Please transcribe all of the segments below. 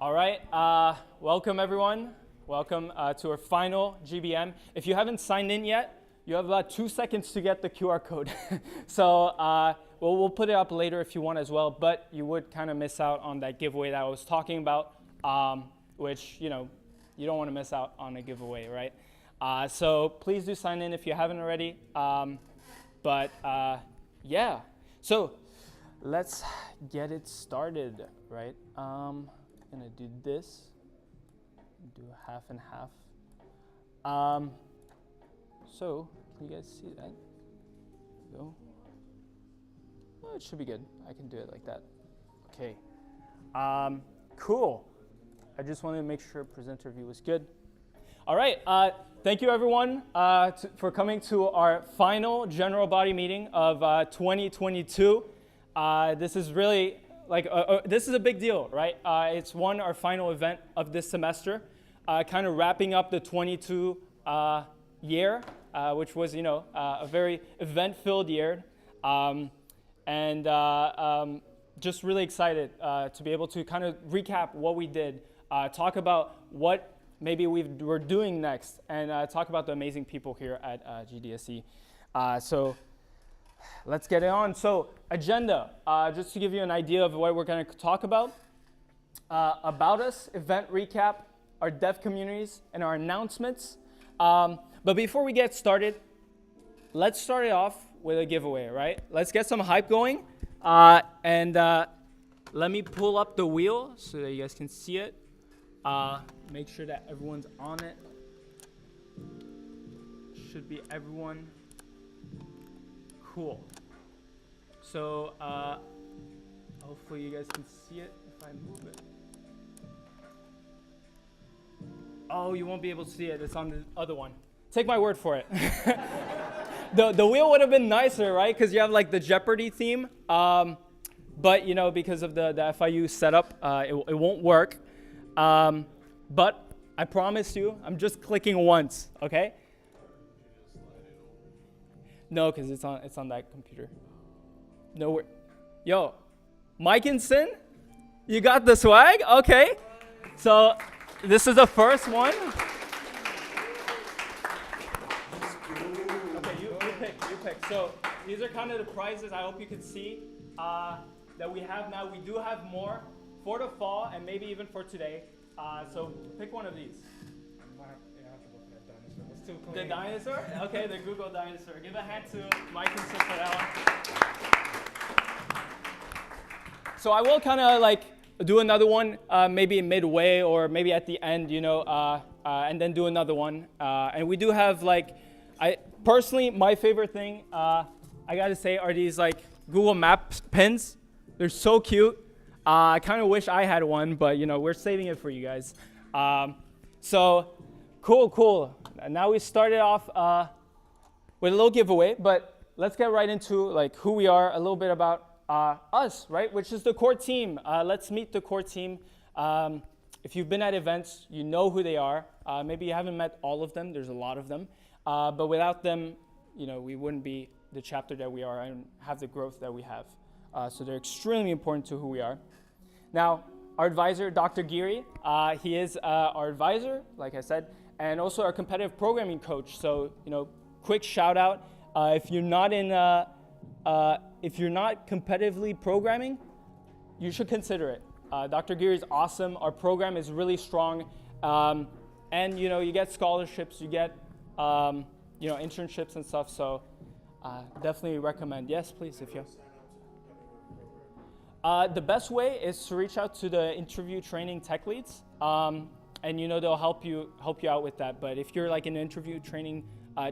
All right, welcome everyone. Welcome to our final GBM. If you haven't signed in yet, you have about 2 seconds to get the QR code. So we'll put it up later if you want as well, but you would kind of miss out on that giveaway that I was talking about, which, you don't want to miss out on a giveaway, right? So please do sign in if you haven't already. Yeah, so let's get it started, right? I'm gonna do this, do a half and half. So can you guys see that? Go. Oh, it should be good. I can do it like that. Okay. Cool. I just wanted to make sure presenter view was good. All right. Thank you everyone for coming to our final general body meeting of 2022. This is really this is a big deal, right? It's our final event of this semester, kind of wrapping up the 22 year, which was, a very event-filled year. Just really excited to be able to kind of recap what we did, talk about what maybe we're doing next, and talk about the amazing people here at GDSC. So let's get it on. So agenda, just to give you an idea of what we're going to talk about. About us, event recap, our dev communities, and our announcements. But before we get started, let's start it off with a giveaway, right? Let's get some hype going. Let me pull up the wheel so that you guys can see it. Make sure that everyone's on it. Should be everyone. Cool. So hopefully you guys can see it if I move it. Oh, you won't be able to see it. It's on the other one. Take my word for it. The wheel would have been nicer, right? Because you have like the Jeopardy theme. But because of the FIU setup, it won't work. But I promise you, I'm just clicking once, okay? No, because it's on that computer. No, yo, Mike and Sin, you got the swag? Okay. So this is the first one. Okay, you pick. So these are kind of the prizes I hope you can see that we have now. We do have more for the fall and maybe even for today. So pick one of these. The dinosaur? Okay, the Google dinosaur. Give a hand to Mike and Sid for that one. So I will kind of do another one, maybe midway or maybe at the end, and then do another one. And we do have personally, my favorite thing, I gotta say, are these Google Maps pins. They're so cute. I kind of wish I had one, but we're saving it for you guys. So cool. Now we started off with a little giveaway, but let's get right into who we are, a little bit about us, right? Which is the core team. Let's meet the core team. If you've been at events, you know who they are. Maybe you haven't met all of them. There's a lot of them. But without them, we wouldn't be the chapter that we are and have the growth that we have. So they're extremely important to who we are. Now, our advisor, Dr. Giri, he is our advisor, like I said, and also our competitive programming coach. So, quick shout out, if you're not competitively programming, you should consider it. Dr. Giri is awesome. Our program is really strong, and you get scholarships, you get internships and stuff. So, definitely recommend. Yes, please, if you. The best way is to reach out to the interview training tech leads. And they'll help you out with that. But if you're in an interview training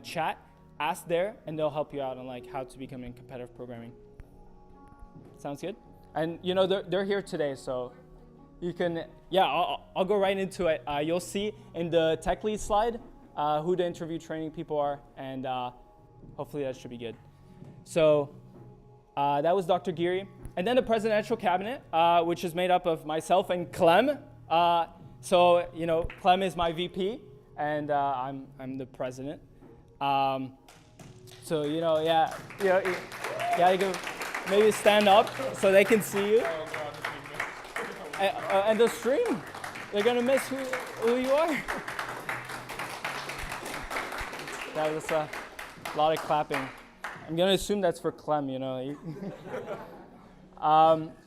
chat, ask there, and they'll help you out on how to become in competitive programming. Sounds good? And they're here today, so you can. Yeah, I'll go right into it. You'll see in the tech lead slide who the interview training people are, and hopefully that should be good. So that was Dr. Giri, and then the presidential cabinet, which is made up of myself and Clem. So, Clem is my VP, and I'm the president. So, you can maybe stand up so they can see you. And the stream, they're gonna miss who you are. That was a lot of clapping. I'm gonna assume that's for Clem, you know.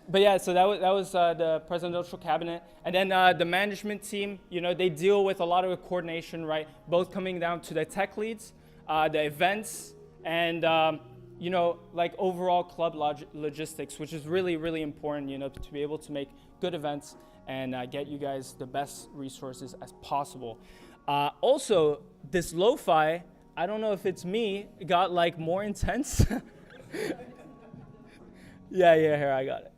But yeah, so that was the presidential cabinet, and then the management team. You know, they deal with a lot of coordination, right? Both coming down to the tech leads, the events, and you know, like overall club logistics, which is really, really important. You know, to be able to make good events and get you guys the best resources as possible. Also, this lo-fi, I don't know if it's me, got like more intense. Yeah, here, I got it.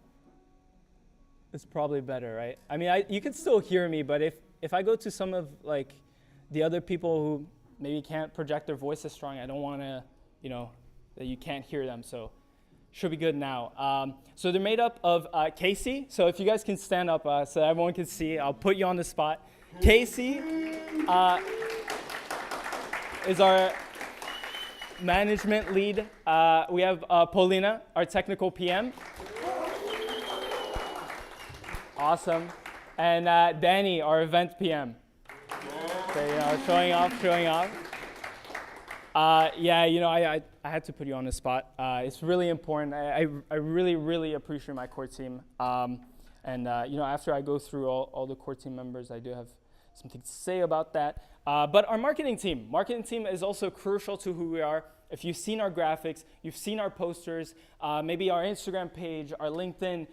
It's probably better, right? I mean, you can still hear me, but if I go to some of like the other people who maybe can't project their voice as strong, I don't want to, you know, that you can't hear them, so should be good now. So they're made up of Casey, so if you guys can stand up so everyone can see, I'll put you on the spot. Casey is our management lead. We have Paulina, our technical PM. Awesome. And Danny, our event PM. So, you know, showing off. Yeah, you know, I had to put you on the spot. It's really important. I really, really appreciate my core team. And, you know, after I go through all the core team members, I do have something to say about that. But our marketing team is also crucial to who we are. If you've seen our graphics, you've seen our posters, maybe our Instagram page, our LinkedIn,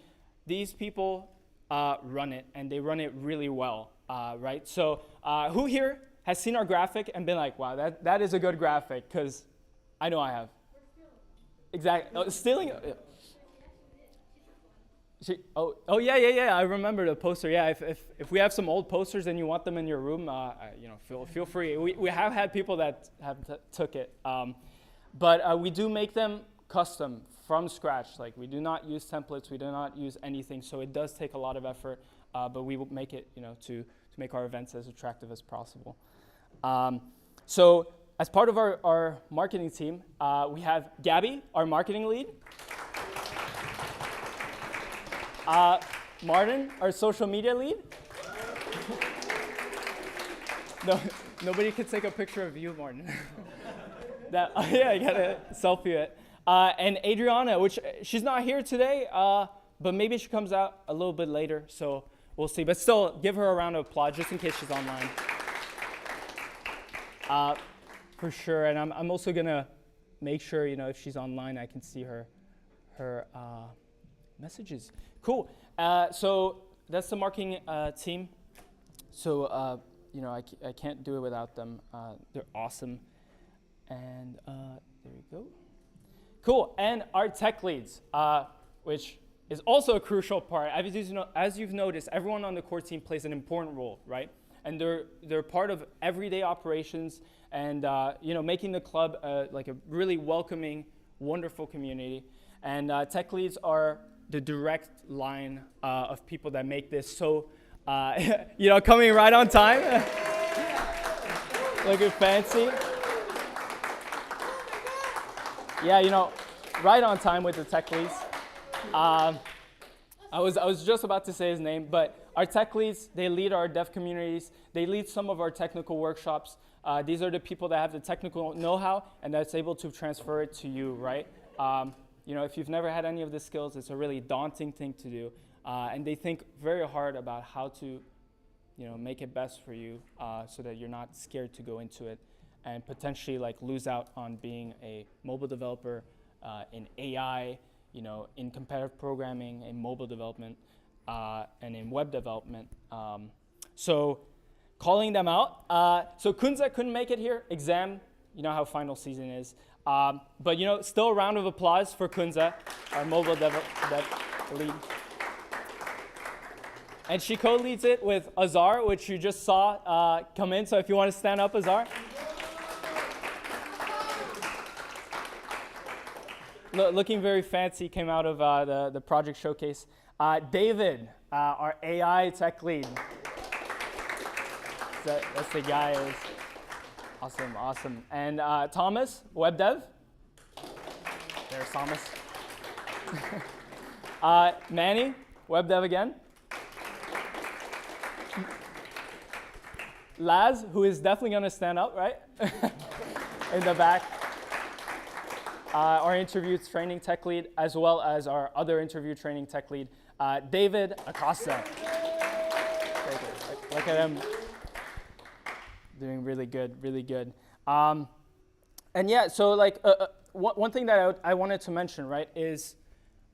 these people run it, and they run it really well, right? So who here has seen our graphic and been like, wow, that is a good graphic? Because I know I have. Exactly. Stealing? Oh yeah. I remember the poster. Yeah, if we have some old posters and you want them in your room, you know, feel free. We have had people that have took it, but we do make them custom from scratch. Like, we do not use templates, we do not use anything. So it does take a lot of effort, but we will make it, you know, to make our events as attractive as possible. So as part of our marketing team, we have Gabby, our marketing lead. Martin, our social media lead. No, nobody could take a picture of you, Martin. Yeah, you gotta selfie it. And Adriana, which she's not here today, but maybe she comes out a little bit later, so we'll see. But still, give her a round of applause just in case she's online. For sure, and I'm also gonna make sure, you know, if she's online, I can see her messages. Cool. So that's the marketing team. So you know, I can't do it without them. They're awesome. And there we go. Cool. And our tech leads, which is also a crucial part. As you've noticed, everyone on the core team plays an important role, right? And they're part of everyday operations and you know, making the club like a really welcoming, wonderful community. And tech leads are the direct line of people that make this so, you know, coming right on time. Looking fancy. Yeah, you know, right on time with the tech leads. I was just about to say his name, but our tech leads, they lead our dev communities. They lead some of our technical workshops. These are the people that have the technical know-how and that's able to transfer it to you, right? You know, if you've never had any of the skills, it's a really daunting thing to do. And they think very hard about how to, you know, make it best for you so that you're not scared to go into it and potentially like lose out on being a mobile developer in AI, you know, in competitive programming, in mobile development, and in web development. So calling them out. So Kunze couldn't make it here, exam, you know how final season is. But you know, still a round of applause for Kunze, our mobile dev lead. And she co-leads it with Azar, which you just saw come in. So if you want to stand up, Azar. Looking very fancy, came out of the project showcase. David, our AI tech lead. That's the guy. Awesome. And Thomas, web dev. There's Thomas. Manny, web dev again. Laz, who is definitely going to stand up, right? In the back. Our interview training tech lead, as well as our other interview training tech lead, David Acosta. Look at him. Doing really good, really good. And yeah, so like one thing that I wanted to mention, right, is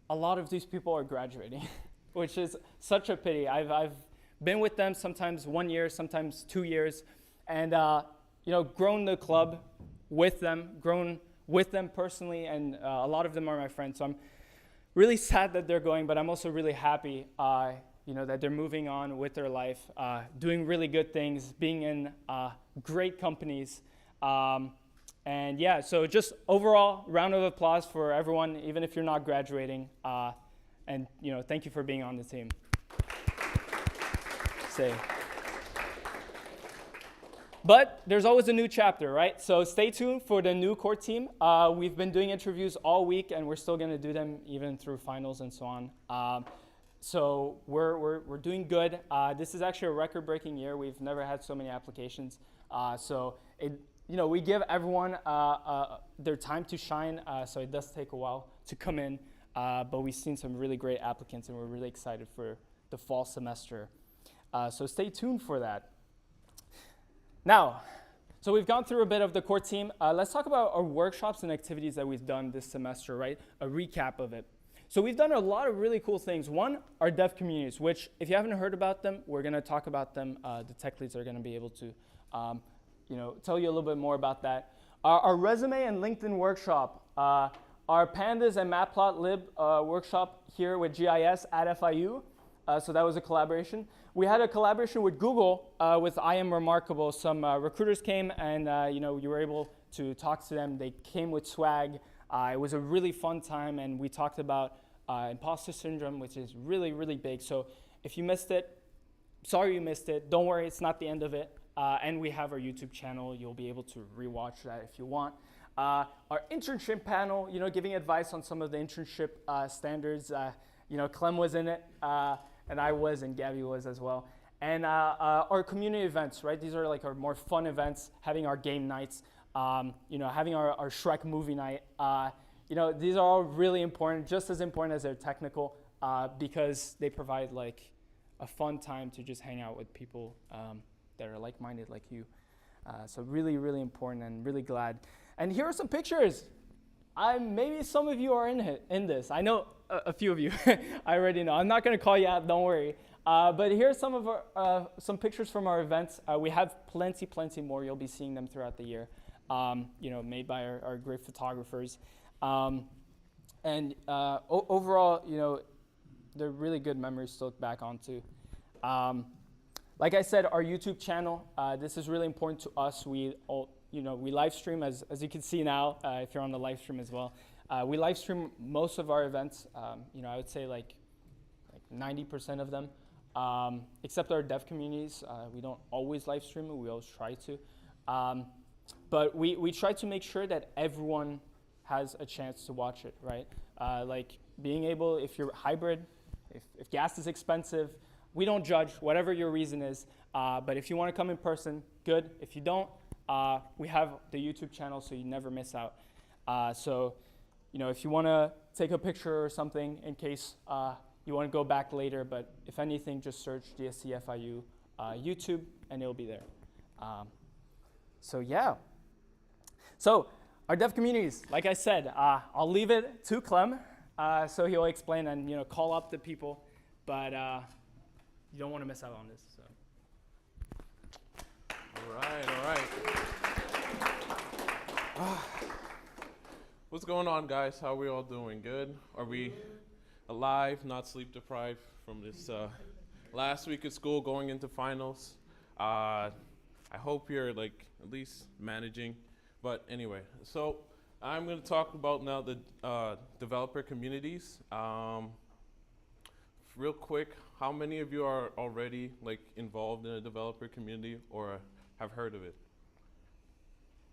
a lot of these people are graduating, which is such a pity. I've been with them sometimes 1 year, sometimes 2 years, and grown the club with them, grown with them personally, and a lot of them are my friends. So I'm really sad that they're going, but I'm also really happy, that they're moving on with their life, doing really good things, being in great companies. And yeah, so just overall, round of applause for everyone, even if you're not graduating. And thank you for being on the team. But there's always a new chapter, right? So stay tuned for the new core team. We've been doing interviews all week, and we're still going to do them even through finals and so on. So we're doing good. This is actually a record-breaking year. We've never had so many applications. We give everyone their time to shine. So it does take a while to come in. But we've seen some really great applicants, and we're really excited for the fall semester. So stay tuned for that. Now, so we've gone through a bit of the core team. Let's talk about our workshops and activities that we've done this semester, right? A recap of it. So we've done a lot of really cool things. One, our dev communities, which if you haven't heard about them, we're going to talk about them. The tech leads are going to be able to tell you a little bit more about that. Our resume and LinkedIn workshop, our pandas and matplotlib workshop here with GIS at FIU. So that was a collaboration. We had a collaboration with Google with I Am Remarkable. Some recruiters came and you were able to talk to them. They came with swag. It was a really fun time, and we talked about imposter syndrome, which is really, really big. So if you missed it, sorry you missed it. Don't worry, it's not the end of it. And we have our YouTube channel. You'll be able to rewatch that if you want. Our internship panel, giving advice on some of the internship standards. Clem was in it. And I was, and Gabby was as well. And our community events, right? These are like our more fun events, having our game nights, having our Shrek movie night. These are all really important, just as important as they're technical, because they provide like a fun time to just hang out with people that are like-minded like you. So really, really important, and really glad. And here are some pictures. Maybe some of you are in this. I know a few of you. I already know. I'm not going to call you out. Don't worry. But here's some of our some pictures from our events. We have plenty more. You'll be seeing them throughout the year. Made by our great photographers. Overall, they're really good memories to look back onto. Like I said, our YouTube channel. This is really important to us. We live stream, as you can see now, if you're on the live stream as well. We live stream most of our events. I would say like 90% of them, except our dev communities. We don't always live stream it. We always try to. But we try to make sure that everyone has a chance to watch it, right? Like being able, if you're hybrid, if gas is expensive, we don't judge, whatever your reason is. But if you want to come in person, good. If you don't, we have the YouTube channel, so you never miss out. If you want to take a picture or something in case you want to go back later, but if anything, just search GDSC FIU YouTube, and it'll be there. So our dev communities, like I said, I'll leave it to Clem, so he'll explain and call up the people, but you don't want to miss out on this. So. All right. What's going on, guys? How are we all doing? Good? Are we alive, not sleep deprived from this last week of school going into finals? I hope you're at least managing. But anyway, so I'm going to talk about now the developer communities. Real quick, how many of you are already involved in a developer community or have heard of it?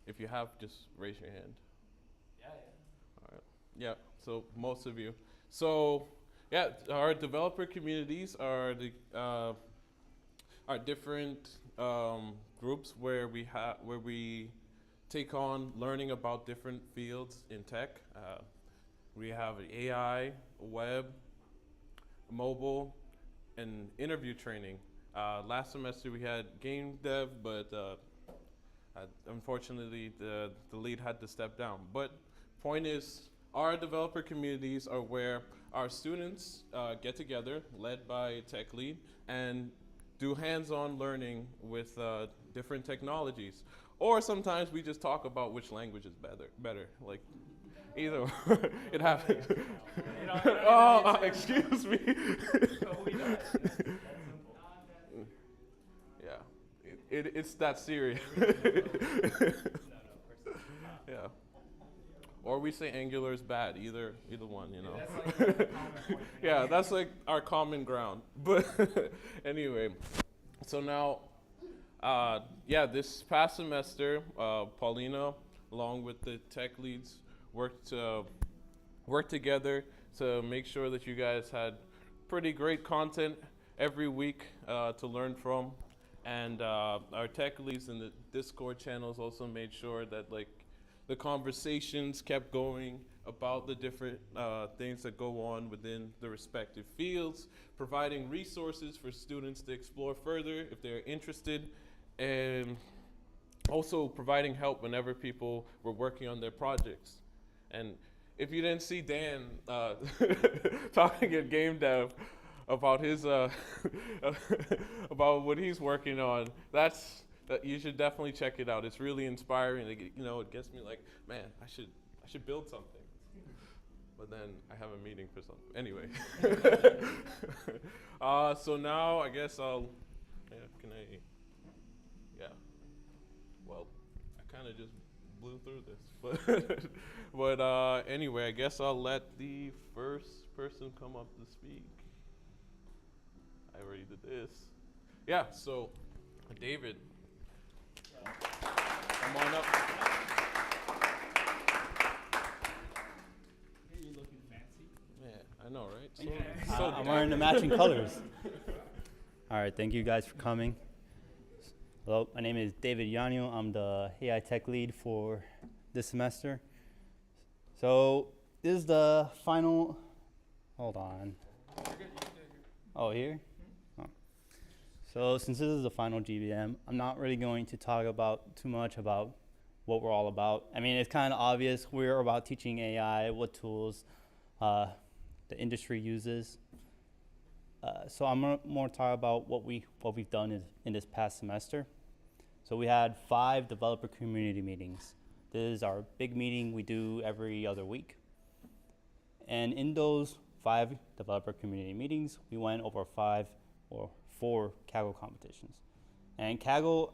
If you have, just raise your hand. Yeah. All right. Yeah, so most of you. So yeah, our developer communities are our different groups where we take on learning about different fields in tech. We have AI, web, mobile, and interview training. Last semester we had game dev, but unfortunately the lead had to step down. But point is, our developer communities are where our students get together, led by a tech lead, and do hands-on learning with different technologies. Or sometimes we just talk about which language is better. Like, either it happens. Oh, excuse me. Yeah, it's that serious. Yeah. Or we say Angular is bad. Either one, you know. That's like a common point. Yeah, that's like our common ground. But anyway, so now, this past semester, Paulina, along with the tech leads, worked together to make sure that you guys had pretty great content every week to learn from. And our tech leads in the Discord channels also made sure that the conversations kept going about the different things that go on within the respective fields, providing resources for students to explore further if they're interested, and also providing help whenever people were working on their projects. And if you didn't see Dan talking at Game Dev about his about what he's working on, that you should definitely check it out. It's really inspiring. It gets me like, man, I should build something. But then I have a meeting for something. Anyway. So now I guess I'll, well, I kind of just blew through this. But anyway, I guess I'll let the first person come up to speak. I already did this. Yeah, so David. Come on up. You looking fancy? Yeah, I know, right? I'm wearing the matching colors. All right, thank you guys for coming. Hello, my name is David Yanyo. I'm the AI Tech Lead for this semester. So this is the final, hold on. Oh, here? Oh. So since this is the final GBM, I'm not really going to talk about too much about what we're all about. I mean, it's kind of obvious. We're about teaching AI, what tools the industry uses. So I'm more talk about what we've done in this past semester. So we had 5 developer community meetings. This is our big meeting we do every other week. And in those 5 developer community meetings, we went over 4 Kaggle competitions. And Kaggle,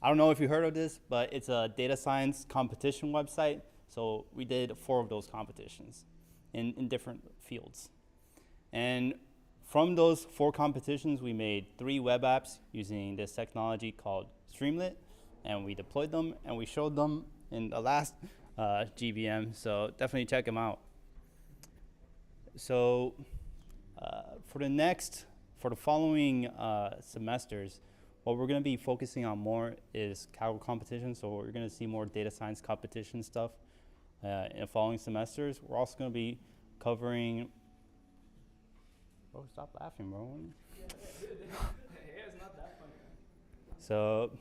I don't know if you heard of this, but it's a data science competition website. So we did 4 of those competitions in different fields. And from those 4 competitions, we made 3 web apps using this technology called Streamlit, and we deployed them and we showed them in the last GBM, so definitely check them out. So for the following semesters, what we're going to be focusing on more is Kaggle competition, so we're going to see more data science competition stuff in the following semesters. We're also going to be covering, bro, stop laughing, bro. It's not that funny. So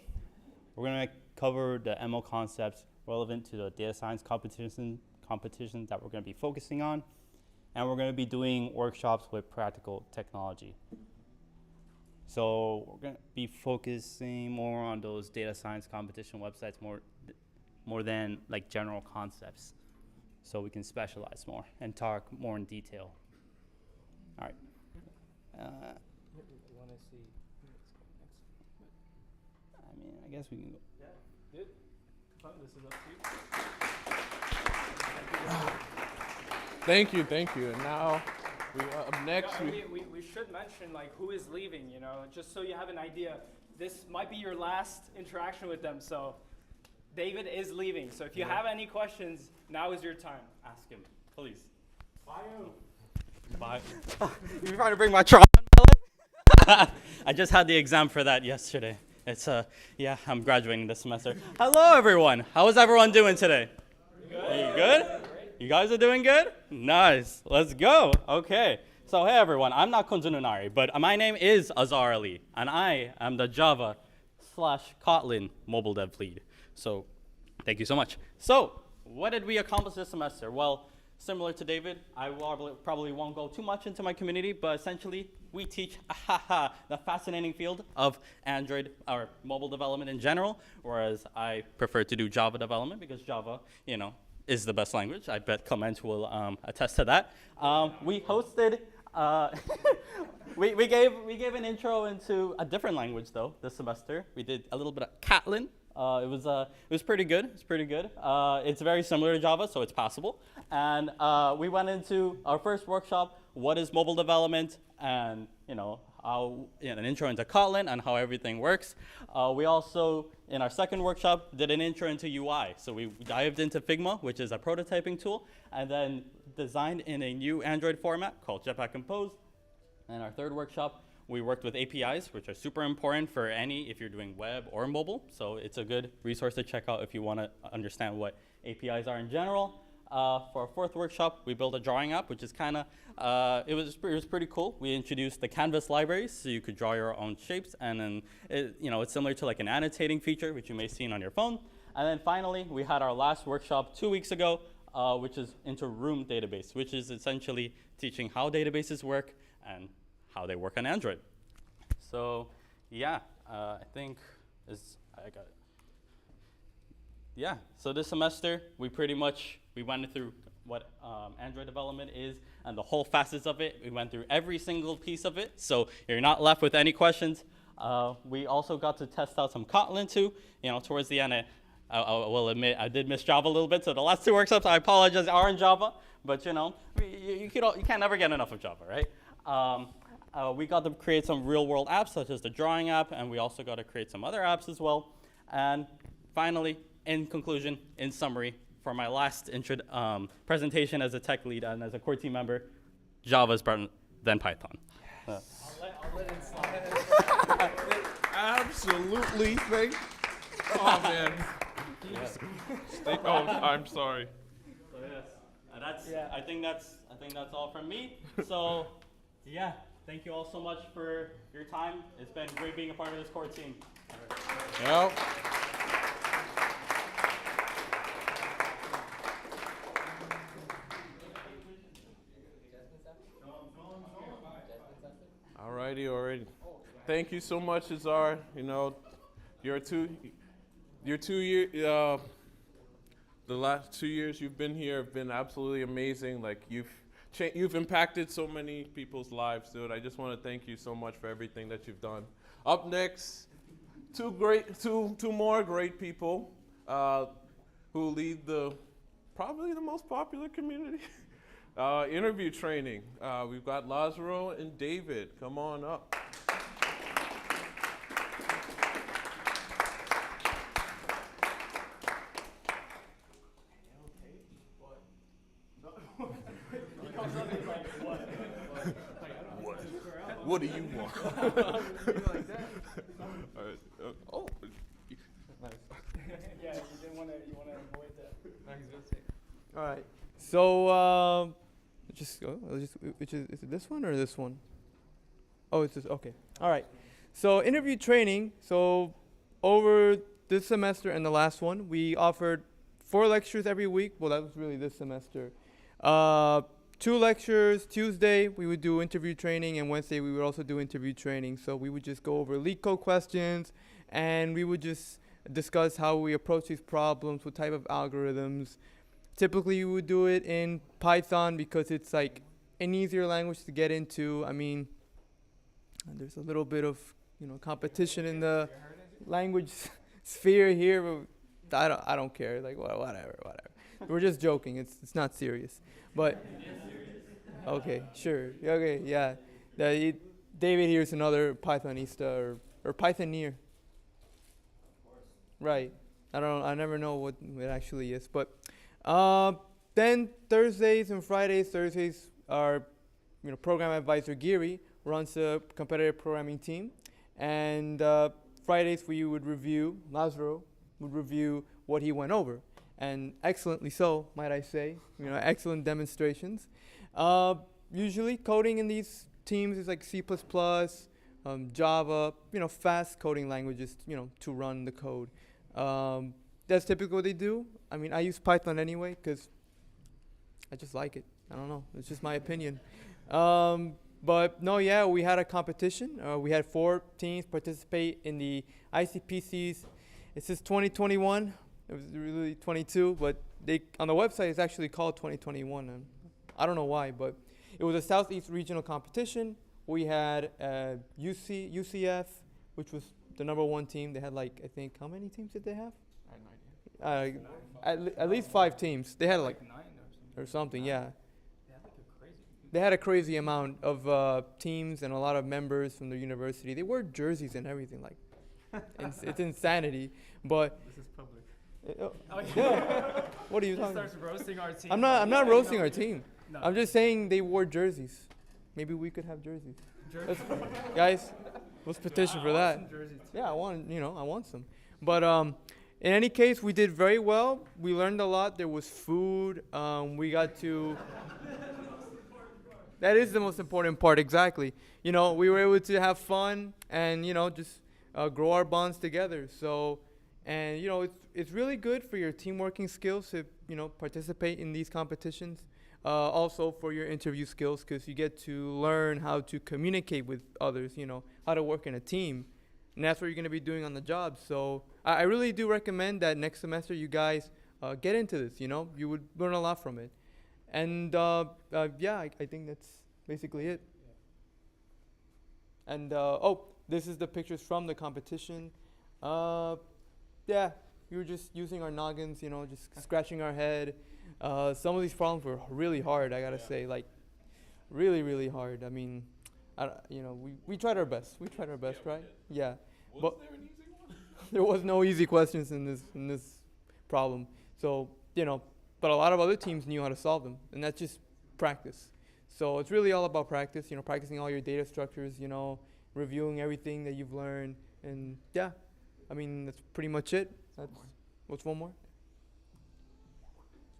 we're going to cover the ML concepts relevant to the data science competitions that we're going to be focusing on. And we're going to be doing workshops with practical technology. So we're going to be focusing more on those data science competition websites more than like general concepts. So we can specialize more and talk more in detail. All right. Want to see I mean, I guess we can go. Yeah, good. Fun. This is up to you. Thank you. And now, up next, we should mention who is leaving, just so you have an idea. This might be your last interaction with them, so David is leaving. So if you have any questions, now is your time. Ask him, please. Bye. You're trying to bring my trauma in my life? I just had the exam for that yesterday. It's yeah, I'm graduating this semester. Hello, everyone. How is everyone doing today? Are you good? You guys are doing good? Nice. Let's go. Okay. So hey, everyone. I'm not Kunzununari, but my name is Azhar Ali, and I am the Java/Kotlin mobile dev lead. So thank you so much. So what did we accomplish this semester? Well, similar to David, I probably won't go too much into my community, but essentially we teach the fascinating field of Android or mobile development in general, whereas I prefer to do Java development because Java, is the best language. I bet Clement will attest to that. We hosted, we gave an intro into a different language though this semester. We did a little bit of Kotlin. It was pretty good. It's pretty good. It's very similar to Java, so it's passable. And we went into our first workshop, what is mobile development, and how an intro into Kotlin and how everything works. We also, in our second workshop, did an intro into UI. So we dived into Figma, which is a prototyping tool, and then designed in a new Android format called Jetpack Compose. And our third workshop, we worked with APIs, which are super important for if you're doing web or mobile. So it's a good resource to check out if you want to understand what APIs are in general. For our fourth workshop, we built a drawing app, which is kind of, it was pretty cool. We introduced the Canvas libraries, so you could draw your own shapes. And then, it's similar to like an annotating feature, which you may see on your phone. And then finally, we had our last workshop 2 weeks ago, which is into Room database, which is essentially teaching how databases work and how they work on Android. So yeah, I think I got it. Yeah, so this semester we went through what Android development is and the whole facets of it. We went through every single piece of it, so you're not left with any questions. We also got to test out some Kotlin too. Towards the end, I will admit I did miss Java a little bit. So the last two workshops, I apologize, are in Java, but you can't never get enough of Java, right? We got to create some real-world apps, such as the drawing app, and we also got to create some other apps as well. And finally, in conclusion, in summary, for my last presentation as a tech lead and as a core team member, Java is better than Python. I'll let it slide. Absolutely. Oh, man. Oh, I'm sorry. So yes, I think that's all from me. So yeah, thank you all so much for your time. It's been great being a part of this core team. Yep. Alrighty. Thank you so much, Azhar. The last 2 years you've been here have been absolutely amazing. Like you've impacted so many people's lives, dude. I just want to thank you so much for everything that you've done. Up next, two more great people who lead probably the most popular community interview training. We've got Lazaro and David. Come on up. What do you want? Like that. All right. Oh. Nice. Yeah, you want to avoid that. All right. So is it this one or this one? Oh, it's this. Okay. All right. So interview training. So over this semester and the last one, we offered 4 lectures every week. Well, that was really this semester. 2 lectures. Tuesday we would do interview training, and Wednesday we would also do interview training. So we would just go over leak code questions, and we would just discuss how we approach these problems, what type of algorithms. Typically we would do it in Python because it's like an easier language to get into. I mean, there's a little bit of competition in the language sphere here, but I don't care. Like whatever. We're just joking. It's not serious. But okay, sure. Okay, yeah. David here is another Pythonista or Pythoneer. Right. I never know what it actually is. But then Thursdays and Fridays. Thursdays are program advisor Giri runs a competitive programming team, and Fridays we would review. Lazaro would review what he went over, and excellently so, might I say. You know, excellent demonstrations. Usually, coding in these teams is like C++, Java. You know, fast coding languages. You know, to run the code. That's typically what they do. I mean, I use Python anyway because I just like it. I don't know. It's just my opinion. But no, yeah, we had a competition. We had 4 teams participate in the ICPC's. It says 2021. It was really 22, but they on the website it's actually called 2021. And I don't know why, but it was a Southeast regional competition. We had UCF, which was the #1 team. They had like, I think, how many teams did they have? I had no idea. At least 5 teams. They had like 9 or something, yeah. They had like a crazy. They had a crazy amount of teams and a lot of members from the university. They wore jerseys and everything, like it's insanity. But This is public. oh, yeah. What are you He talking about? starts roasting our team. I'm not Yeah, roasting no, our team. No. I'm just saying they wore jerseys. Maybe we could have jerseys. Let's, guys, let's petition for that. Yeah, I want some. But in any case, we did very well. We learned a lot. There was food. We got to. That is the most important part, exactly. You know, we were able to have fun and just grow our bonds together. So, and it's really good for your team working skills to participate in these competitions. Also for your interview skills, because you get to learn how to communicate with others. How to work in a team, and that's what you're going to be doing on the job. So I really do recommend that next semester you guys get into this. You would learn a lot from it. And yeah, I think that's basically it. And this is the pictures from the competition. Yeah, we were just using our noggins, just scratching our head. Some of these problems were really hard, I gotta say, like really, really hard. I mean, we tried our best. We tried our best, right? Yeah. Was there an easy one? There was no easy questions in this problem. So but a lot of other teams knew how to solve them, and that's just practice. So it's really all about practice. Practicing all your data structures. Reviewing everything that you've learned, and yeah, I mean that's pretty much it. What's one more?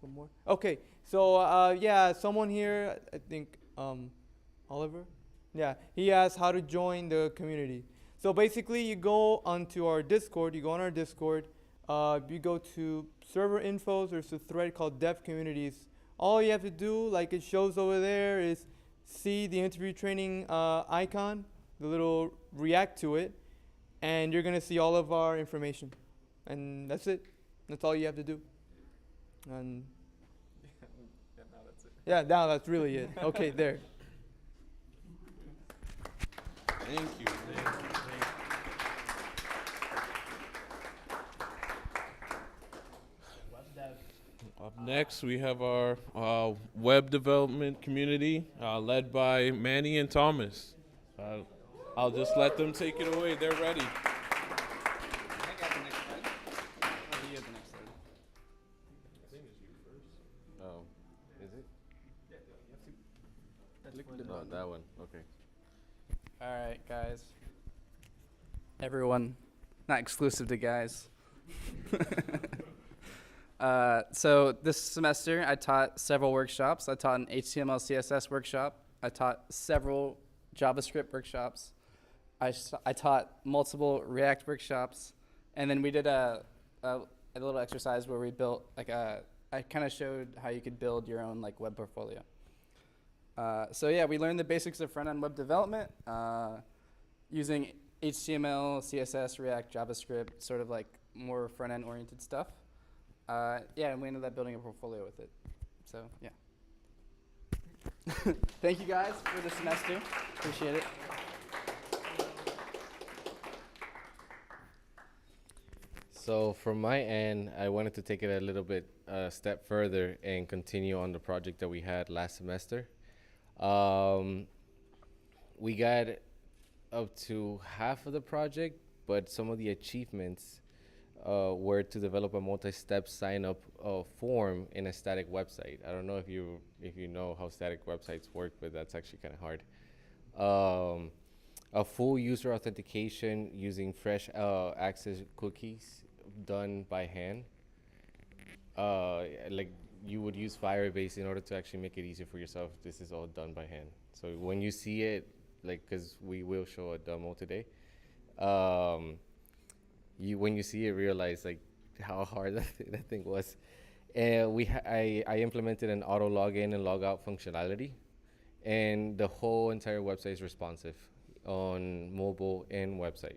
One more. Okay, so yeah, someone here, I think Oliver. Yeah, he asked how to join the community. So basically, you go onto our Discord. You go on our Discord. You go to server infos. There's a thread called Dev Communities. All you have to do, like it shows over there, is see the interview training icon, the little react to it, and you're gonna see all of our information. And that's it. That's all you have to do. And now that's it. yeah, now that's really it. Okay, there. Thank you. Up next, we have our web development community led by Manny and Thomas. I'll just let them take it away. They're ready. I got the next slide. Oh, you have the next slide. Oh, is it? Oh, that one. Okay. All right, guys. Everyone, not exclusive to guys. So this semester, I taught several workshops. I taught an HTML, CSS workshop. I taught several JavaScript workshops. I taught multiple React workshops. And then we did a little exercise where we built, I kind of showed how you could build your own web portfolio. So yeah, we learned the basics of front-end web development using HTML, CSS, React, JavaScript, sort of more front-end oriented stuff. Yeah, and we ended up building a portfolio with it. So yeah. Thank you guys for the semester. Appreciate it. So from my end, I wanted to take it a little bit step further and continue on the project that we had last semester. We got up to half of the project, but some of the achievements were to develop a multi-step sign-up form in a static website. I don't know if you know how static websites work, but that's actually kind of hard. a full user authentication using fresh access cookies done by hand. Like you would use Firebase in order to actually make it easier for yourself. This is all done by hand. So when you see it, like, because we will show a demo today, when you see it, realize like how hard that thing was. And I implemented an auto login and log out functionality, and the whole entire website is responsive on mobile and website.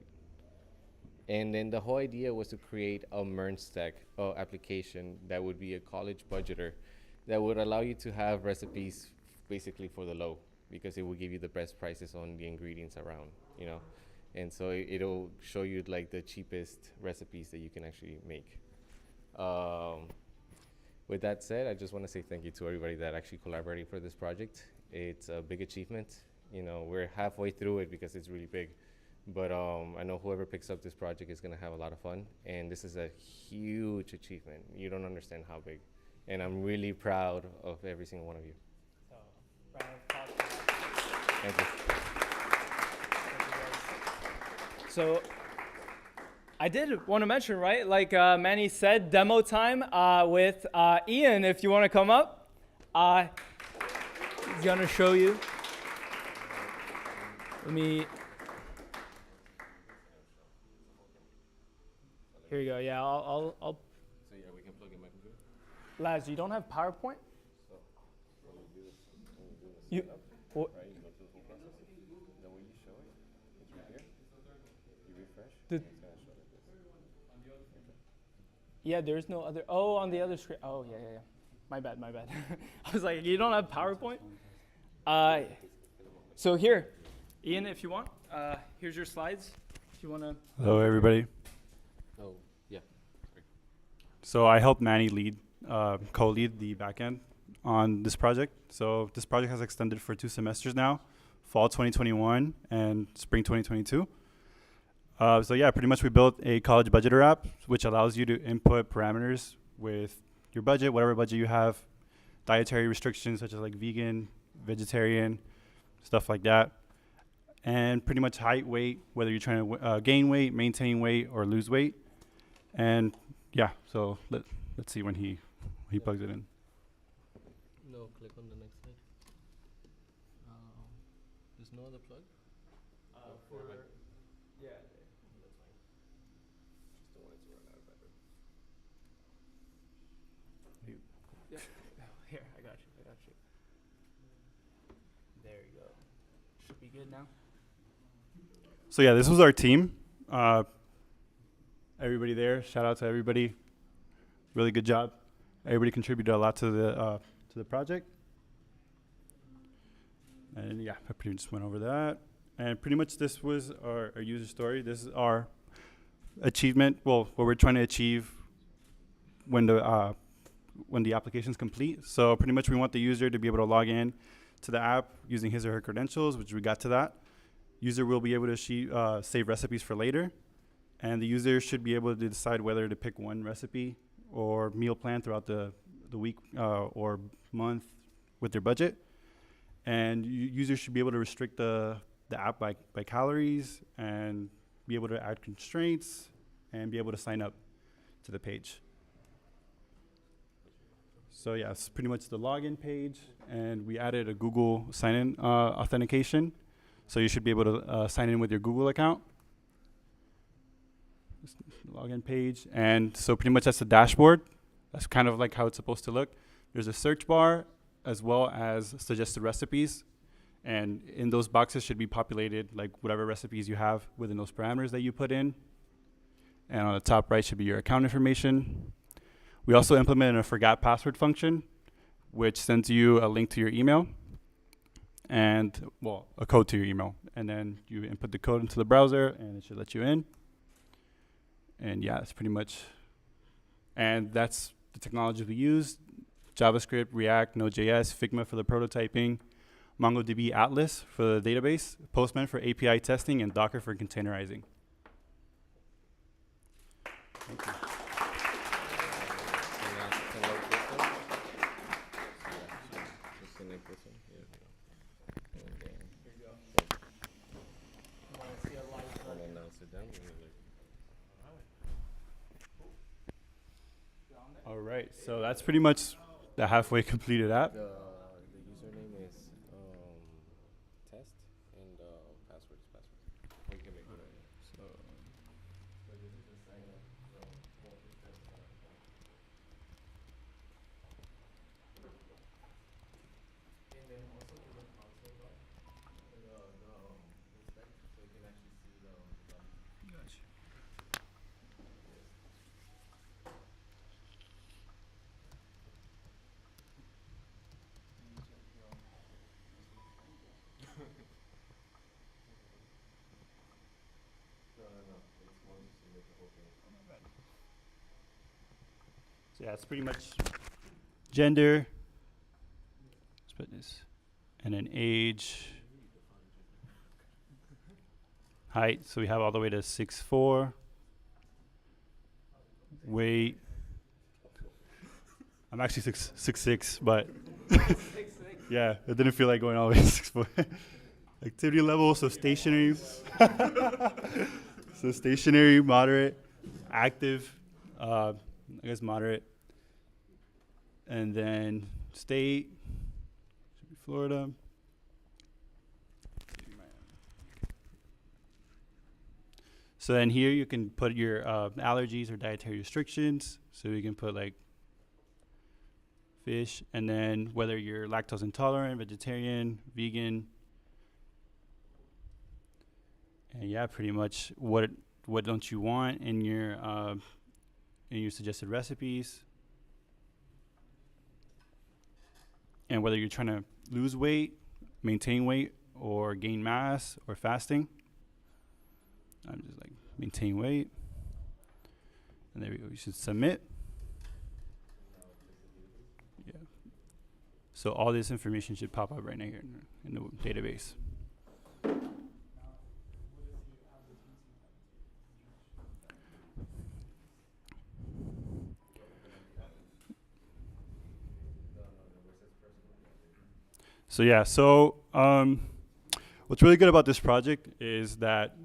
And then the whole idea was to create a MERN stack application that would be a college budgeter that would allow you to have recipes basically for the low, because it will give you the best prices on the ingredients around, you know. And so it'll show you like the cheapest recipes that you can actually make. With that said, I just want to say thank you to everybody that actually collaborated for this project. It's a big achievement. You know, we're halfway through it because it's really big. But I know whoever picks up this project is going to have a lot of fun. And this is a huge achievement. You don't understand how big. And I'm really proud of every single one of you. So, round of applause for that. Thank you. So I did want to mention, right? Like Manny said, demo time with Ian. If you want to come up, he's gonna show you. Let me. Here you go. Yeah, I'll. So yeah, we can plug in my computer. Lads, you don't have PowerPoint? You. What? Right, you go through the whole process. The way you show it, it's right here. You refresh, The- and it's gonna show like this. Yeah, there's no other. Oh, on the other screen. Oh, yeah. My bad. I was like, you don't have PowerPoint? So here, Ian, if you want, here's your slides. If you want to. Hello, everybody. Oh, yeah. So I helped Manny co-lead the backend on this project. So this project has extended for 2 semesters now, fall 2021 and spring 2022. So yeah, pretty much we built a college budgeter app, which allows you to input parameters with your budget, whatever budget you have, dietary restrictions such as like vegan, vegetarian, stuff like that. And pretty much height, weight, whether you're trying to gain weight, maintain weight, or lose weight. And yeah, so let's see when he plugs it in. No, click on the next slide. There's no other plug? Yeah. That's fine. Just don't want it to run out of battery. Here, I got you. There you go. Should be good now. So yeah, this was our team. Everybody there, shout out to everybody. Really good job. Everybody contributed a lot to the project. And yeah, I pretty much just went over that. And pretty much this was our user story. This is our achievement. Well, what we're trying to achieve when the application is complete. So pretty much we want the user to be able to log in to the app using his or her credentials, which we got to that. User will be able to save recipes for later. And the user should be able to decide whether to pick one recipe or meal plan throughout the week or month with their budget. And users should be able to restrict the app by calories and be able to add constraints and be able to sign up to the page. So yeah, it's pretty much the login page, and we added a Google sign-in authentication. So you should be able to sign in with your Google account. Login page, and so pretty much that's the dashboard. That's kind of like how it's supposed to look. There's a search bar as well as suggested recipes, and in those boxes should be populated like whatever recipes you have within those parameters that you put in. And on the top right should be your account information. We also implemented a forgot password function, which sends you a link to your email and, well, a code to your email. And then you input the code into the browser and it should let you in. And yeah, that's pretty much, and that's the technology we use: JavaScript, React, Node.js, Figma for the prototyping, MongoDB Atlas for the database, Postman for API testing, and Docker for containerizing. Thank you. sit down. And like, All right, so that's pretty much the halfway completed app. the username is test and password is password. Or you can make it. So So this is a sign up multi-step form. And then also to the console bar, the inspect, so you can actually see the values. No. It's once you submit the whole thing. So yeah, it's pretty much gender. Let's put this, and then age, height. So we have all the way to 6'4". Weight. I'm actually 6'6", but yeah, it didn't feel like going all the way to 6 foot. Activity level, so stationary. So stationary, moderate, active, I guess moderate. And then state, should be Florida. So then here you can put your allergies or dietary restrictions. So you can put like fish, and then whether you're lactose intolerant, vegetarian, vegan. And yeah, pretty much what don't you want in your suggested recipes, and whether you're trying to lose weight, maintain weight, or gain mass, or fasting. I'm just like maintain weight, and there we go. You should submit. Yeah. So all this information should pop up right now here in the database. So yeah, what's really good about this project is that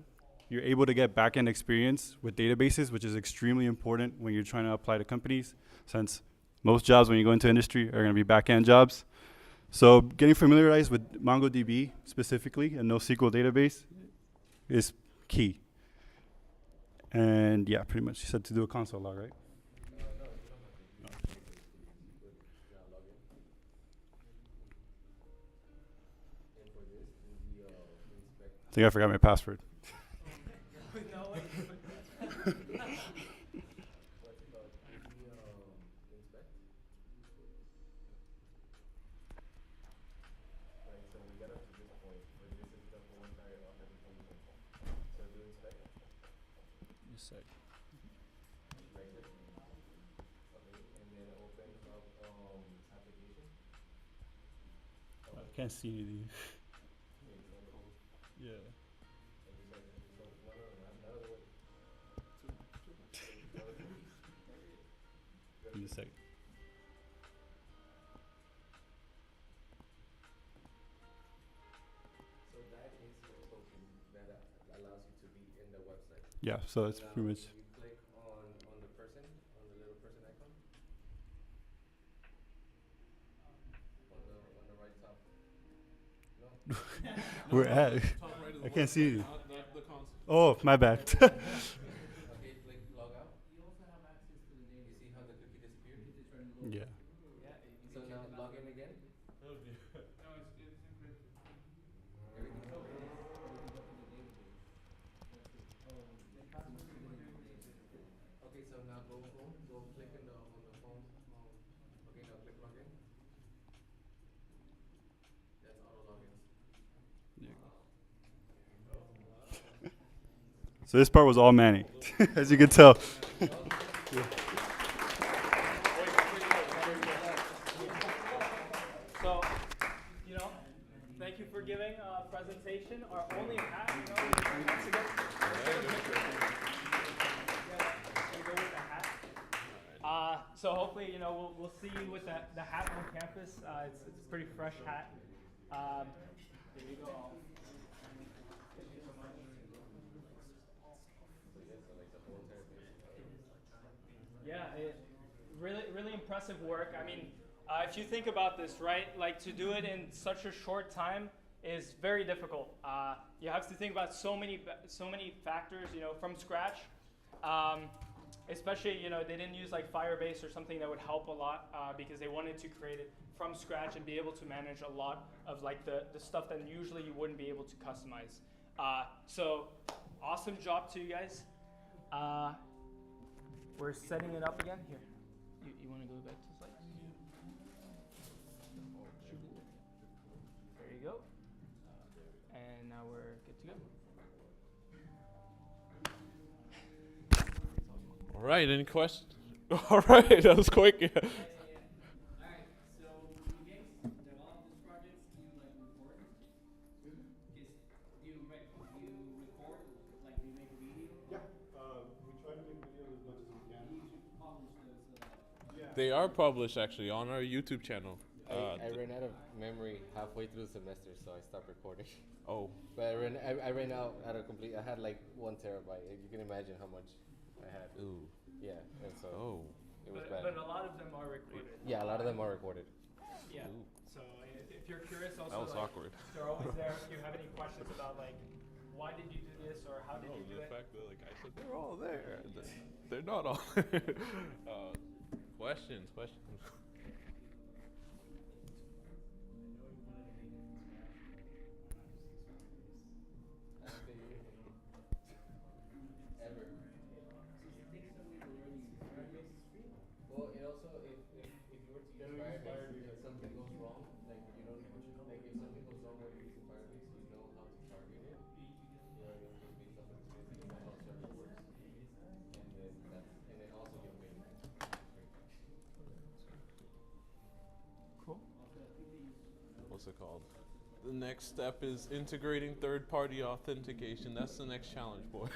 you're able to get back-end experience with databases, which is extremely important when you're trying to apply to companies, since most jobs when you go into industry are going to be back-end jobs. So getting familiarized with MongoDB specifically, a NoSQL database, is key. And yeah, pretty much you said to do a console log, right? I think I forgot my password. Just a sec. I can't see anything. Yeah. Give me a sec. So that is your token that allows you to be in the website. Yeah, so it's pretty much. You click on the person, on the little person icon. On the right top. No. We're at. Top right of the I can't see anything. Not the console. Oh, my bad. Okay, click log out. You also have access to the name. You see how the cookie disappeared? Yeah. So now log in again. Everything's okay, so now go click on the phone. Okay, now click login. That's auto logins. So this part was all Manny, as you can tell. So, thank you for giving a presentation. Our only hat, once again, let's get a picture. Go with the hat. So hopefully, we'll see you with the hat on campus. It's a pretty fresh hat. There you go. impressive work. I mean, if you think about this, right, like to do it in such a short time is very difficult. You have to think about so many factors, you know, from scratch. Especially, you know, they didn't use like Firebase or something that would help a lot because they wanted to create it from scratch and be able to manage a lot of like the stuff that usually you wouldn't be able to customize. So awesome job to you guys. We're setting it up again here. You want to go back to slides? There you go. And now we're good to go. All right, any questions? All right, that was quick. Yeah. Alright, so you guys develop this project, do you like record? Do you record, like do you make a video? Yeah, we try to make videos as much as we can. You should publish those. They are published actually on our YouTube channel. I ran out of memory halfway through the semester, so I stopped recording. Oh, But I ran out of complete. I had like 1 terabyte. You can imagine how much I had. ooh, Yeah, and so oh. it was But bad. a lot of them are recorded. Yeah, a lot of them are recorded. Yeah. Ooh. So if you're curious, also That was like, awkward. they're always there. If you have any questions about like why did you do this or how did No, you do the it? fact that like I said they're all there. They're not all. Questions. Ever. Well, it also if you were to use Firebase, if something goes wrong, like you don't like if something goes wrong when you're using Firebase, you know how to target it. You know, it just means something specific, you know how server works, and then also you'll pay. Cool. What's it called? The next step is integrating third-party authentication. That's the next challenge, boys.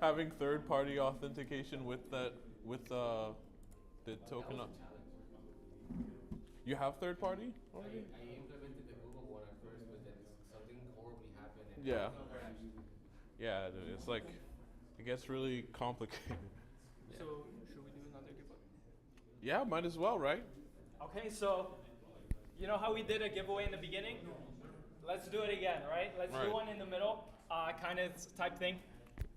Having third-party authentication with the token. You have third-party already? I implemented the Google one at first, but then something horribly happened and Yeah. everything crashed. Yeah, dude, it's like it gets really complicated. So should we do another giveaway? Yeah, might as well, right? Okay, so you know how we did a giveaway in the beginning? Let's do it again, right? Let's Right. do one in the middle, kind of type thing.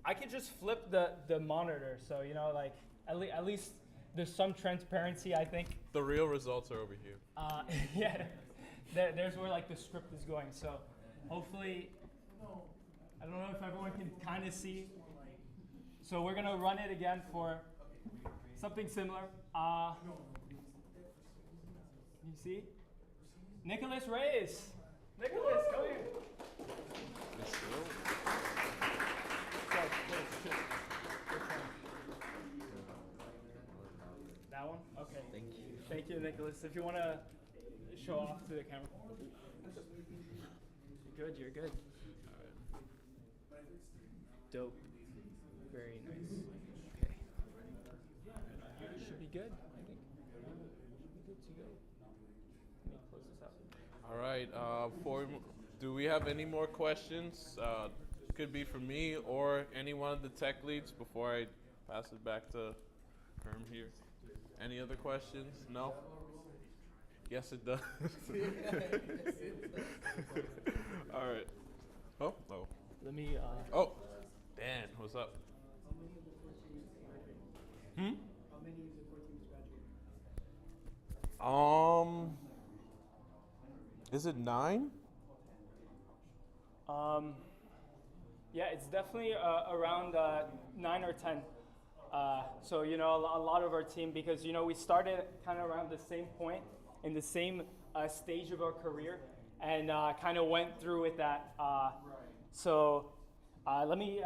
I could just flip the monitor, so you know, like at least there's some transparency, I think. The real results are over here. Yeah, there's where like the script is going. So hopefully, I don't know if everyone can kind of see. So we're gonna run it again for something similar. You see? Nicholas Reyes. Nicholas, come here. Yes, sir. So, which one? That one? Okay. Thank you. Thank you, Nicholas. If you want to show off to the camera. You're good, you're good. Dope. Very nice. Okay. Should be good, I think. Good to go. Let me close this out. All right. Do we have any more questions? Could be for me or any one of the tech leads before I pass it back to Herm here. Any other questions? No? Yes, it does. All right. Oh. Let me, Oh. Dan, what's up? Is it 9? yeah, it's definitely around 9 or 10. So, you know, a lot of our team, because, you know, we started kind of around the same point in the same stage of our career and kind of went through with that. So let me,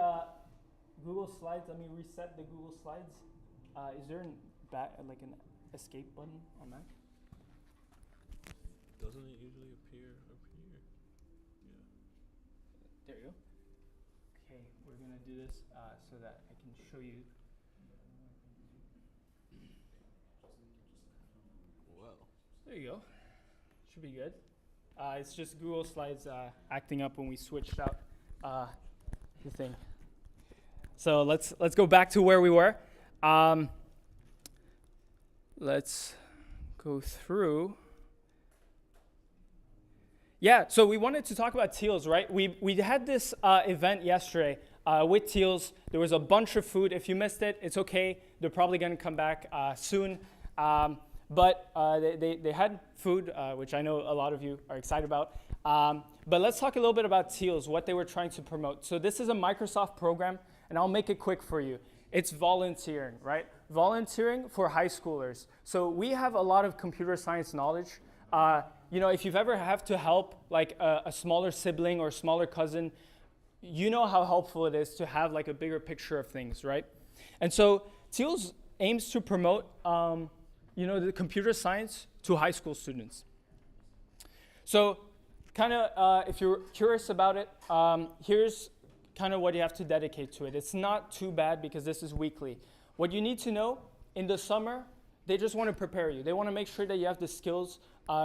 Google Slides, let me reset the Google Slides. Is there like an escape button on Mac? Doesn't it usually appear up here? Yeah. There you go. Okay, we're gonna do this so that I can show you. Well. There you go. Should be good. It's just Google Slides acting up when we switched out the thing. So let's go back to where we were. let's go through. Yeah, so we wanted to talk about Teals, right? We had this event yesterday with Teals. There was a bunch of food. If you missed it, it's okay. They're probably going to come back soon. But they had food, which I know a lot of you are excited about. But let's talk a little bit about Teals, what they were trying to promote. So this is a Microsoft program, and I'll make it quick for you. It's volunteering, right? Volunteering for high schoolers. So we have a lot of computer science knowledge. You know, if you've ever have to help like a smaller sibling or smaller cousin, you know how helpful it is to have like a bigger picture of things, right? And so Teals aims to promote, you know, the computer science to high school students. So kind of, if you're curious about it, here's kind of what you have to dedicate to it. It's not too bad because this is weekly. What you need to know, in the summer, they just want to prepare you. They want to make sure that you have the skills,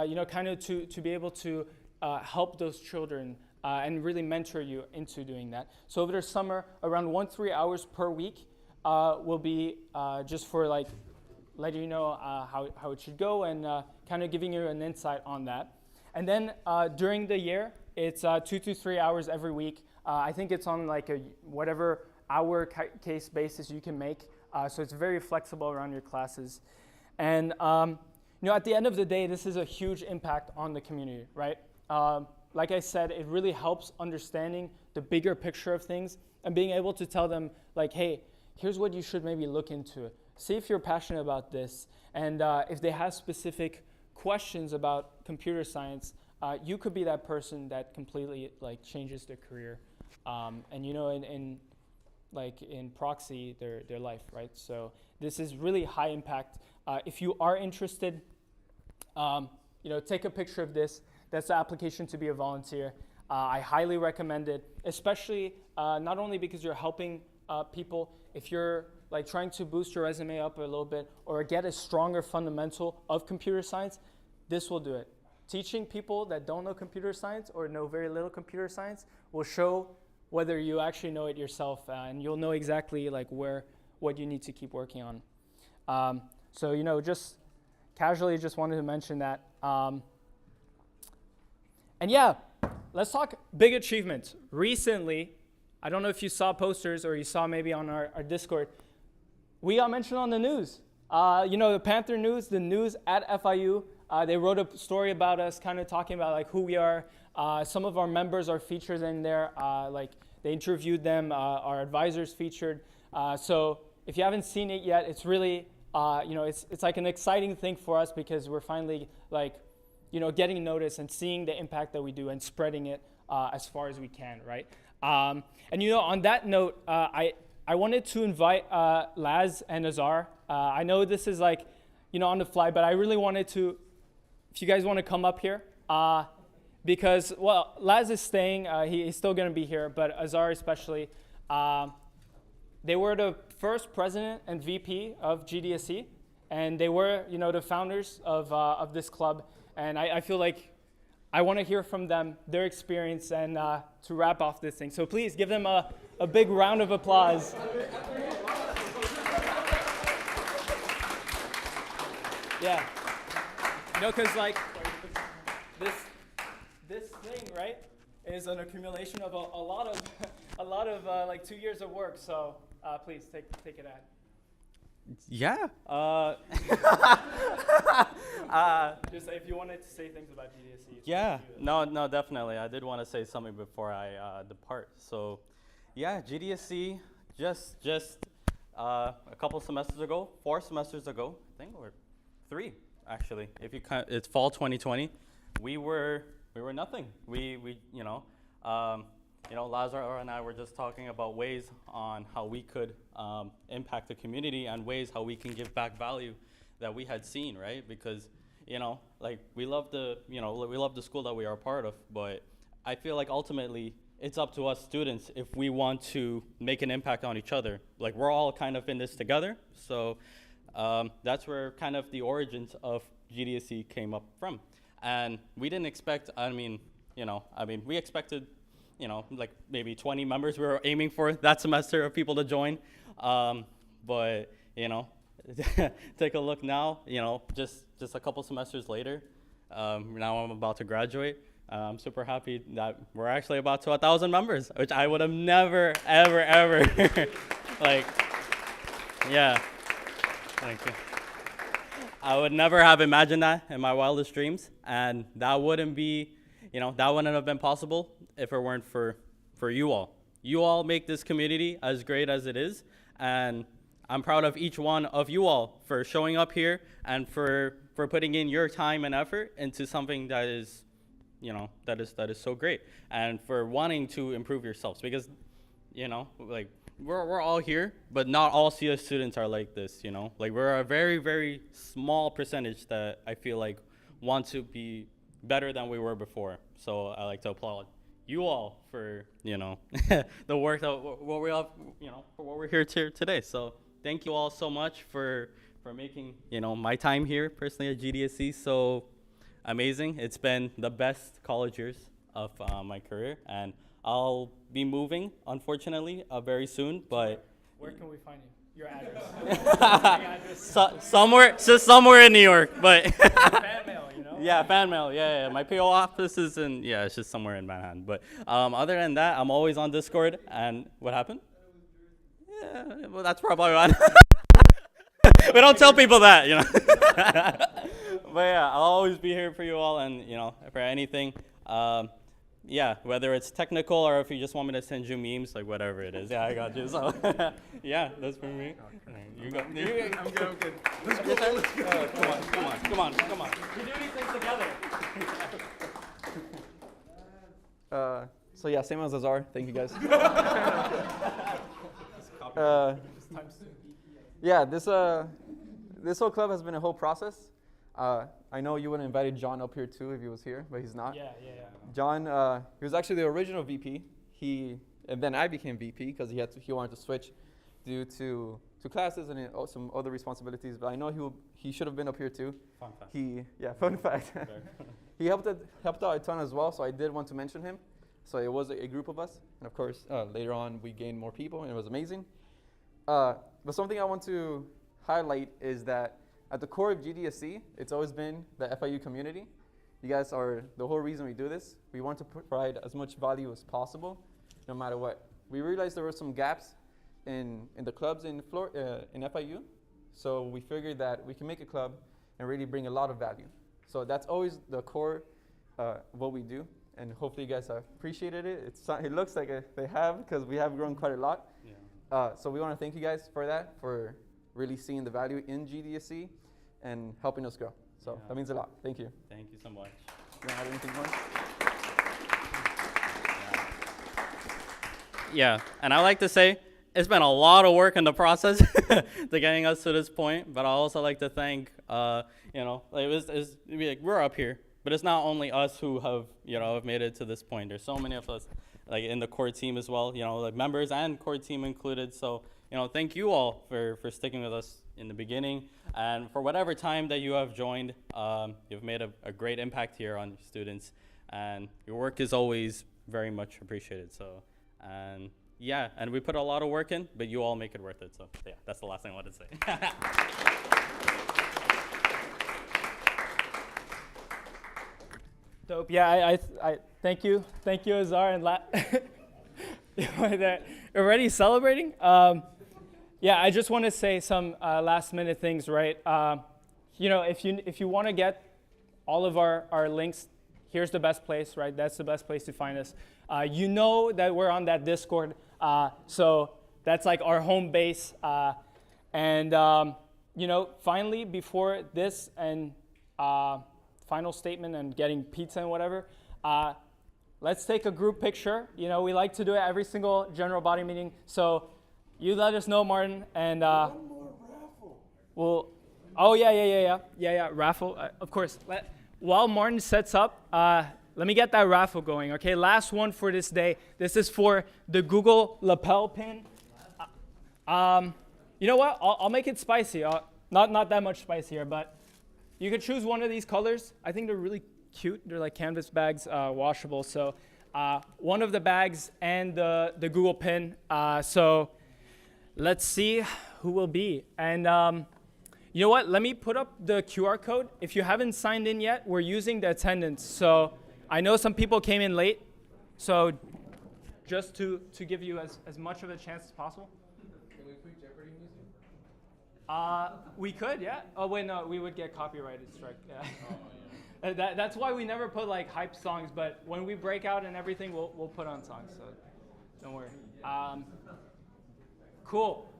you know, kind of to be able to help those children and really mentor you into doing that. So over the summer, around 1-3 hours per week will be just for like letting you know how it should go and kind of giving you an insight on that. And then during the year, it's 2 to 3 hours every week. I think it's on like a whatever hour case basis you can make. So it's very flexible around your classes. And you know, at the end of the day, this is a huge impact on the community, right? Like I said, it really helps understanding the bigger picture of things and being able to tell them like, hey, here's what you should maybe look into. See if you're passionate about this. And if they have specific questions about computer science, you could be that person that completely like changes their career. And you know, in proxy, their life, right? So this is really high impact. If you are interested, you know, take a picture of this. That's the application to be a volunteer. I highly recommend it, especially not only because you're helping people. If you're like trying to boost your resume up a little bit or get a stronger fundamental of computer science, this will do it. Teaching people that don't know computer science or know very little computer science will show whether you actually know it yourself, and you'll know exactly like what you need to keep working on. So you know, just casually, just wanted to mention that. And yeah, let's talk big achievements. Recently, I don't know if you saw posters or you saw maybe on our Discord, we got mentioned on the news. You know, the Panther News, the news at FIU, they wrote a story about us, kind of talking about like who we are. Some of our members are featured in there. Like they interviewed them, our advisors featured. So if you haven't seen it yet, it's really, you know, it's like an exciting thing for us because we're finally like, you know, getting noticed and seeing the impact that we do and spreading it as far as we can, right? And you know, on that note, I wanted to invite Laz and Azar. I know this is like, you know, on the fly, but I really wanted to, if you guys want to come up here, because, well, Laz is staying, he's still going to be here, but Azar especially, they were the first president and VP of GDSC, and they were, you know, the founders of this club, and I feel like I want to hear from them, their experience, and to wrap off this thing. So please give them a big round of applause. Yeah. You know, because like this thing, right, is an accumulation of a lot of like 2 years of work. So please take it out. Yeah. Just if you wanted to say things about GDSC. Yeah. No, definitely. I did want to say something before I depart. So, yeah, GDSC just a couple semesters ago, 4 semesters ago, I think, or 3 actually. If you count, it's fall 2020. We were nothing. We you know, Lazar and I were just talking about ways on how we could impact the community and ways how we can give back value that we had seen, right? Because, you know, like we love the school that we are a part of, but I feel like ultimately it's up to us students if we want to make an impact on each other. Like we're all kind of in this together, so that's where kind of the origins of GDSC came up from. And we didn't expect, we expected, you know, like maybe 20 members we were aiming for that semester of people to join. But, you know, take a look now, you know, just a couple semesters later. Now I'm about to graduate. I'm super happy that we're actually about to 1,000 members, which I would have never, ever, like, yeah, thank you. I would never have imagined that in my wildest dreams, and that wouldn't be, you know, that wouldn't have been possible if it weren't for you all. You all make this community as great as it is, and I'm proud of each one of you all for showing up here and for putting in your time and effort into something that is, you know, that is so great, and for wanting to improve yourselves, because, you know, like, we're all here, but not all CS students are like this, you know? Like, we're a very, very small percentage that I feel like want to be better than we were before. So I like to applaud you all for, you know, the work that what we have, you know, for what we're here today. So thank you all so much for making, you know, my time here personally at GDSC so amazing. It's been the best college years of my career, and I'll be moving, unfortunately, very soon, but Where can we find you? Your address. somewhere in New York, but Fan mail, you know? yeah, fan mail, yeah. My PO office is in, yeah, it's just somewhere in Manhattan. But other than that, I'm always on Discord. And what happened? Yeah, well, that's probably why. We don't tell people that, you know. But yeah, I'll always be here for you all, and, you know, for anything. Yeah, whether it's technical or if you just want me to send you memes, like whatever it is. Yeah, I got you. So yeah, that's for me. You go. I'm good. Let's go. Come on. We do these things together. So yeah, same as Azar. Thank you guys. Yeah, this whole club has been a whole process. I know you would have invited John up here too if he was here, but he's not. Yeah. John, he was actually the original VP. And then I became VP because he wanted to switch due to classes and some other responsibilities. But I know he should have been up here too. Fun fact. Fun fact. He helped out a ton as well, so I did want to mention him. So it was a group of us, and of course later on we gained more people, and it was amazing. But something I want to highlight is that at the core of GDSC, it's always been the FIU community. You guys are the whole reason we do this. We want to provide as much value as possible, no matter what. We realized there were some gaps in the clubs in FIU, so we figured that we can make a club and really bring a lot of value. So that's always the core of what we do, and hopefully you guys have appreciated it. It looks like they have, because we have grown quite a lot. Yeah. So we want to thank you guys for that, for really seeing the value in GDSC and helping us grow. So that means a lot. Thank you. Thank you so much. You want to add anything more? Yeah, and I like to say it's been a lot of work in the process to getting us to this point. But I also like to thank, you know, like we're up here, but it's not only us who have made it to this point. There's so many of us, like in the core team as well. You know, like members and core team included. So thank you all for sticking with us in the beginning, and for whatever time that you have joined. You've made a great impact here on students, and your work is always very much appreciated. So, and yeah, and we put a lot of work in, but you all make it worth it. So yeah, that's the last thing I wanted to say. Dope. Yeah, I thank you, Azar, and they're already celebrating. Yeah, I just want to say some last minute things, right? If you want to get all of our links, here's the best place, right? That's the best place to find us. You know that we're on that Discord, so that's like our home base. Finally, before this and final statement and getting pizza and whatever, let's take a group picture. We like to do it every single general body meeting. So you let us know, Martin, and one more raffle. Well, oh yeah, raffle, of course. While Martin sets up, let me get that raffle going. Okay, last one for this day. This is for the Google lapel pin. You know what? I'll make it spicy. Not that much spicier, but you could choose one of these colors. I think they're really cute. They're like canvas bags, washable. So one of the bags and the Google pin. So let's see who will be. And You know what? Let me put up the QR code. If you haven't signed in yet, we're using the attendance. So I know some people came in late. So just to give you as much of a chance as possible. Can we put Jeopardy music? We could, yeah. Oh wait, no, we would get copyrighted strike. Yeah. That's why we never put like hype songs. But when we break out and everything, we'll put on songs. So don't worry. Cool.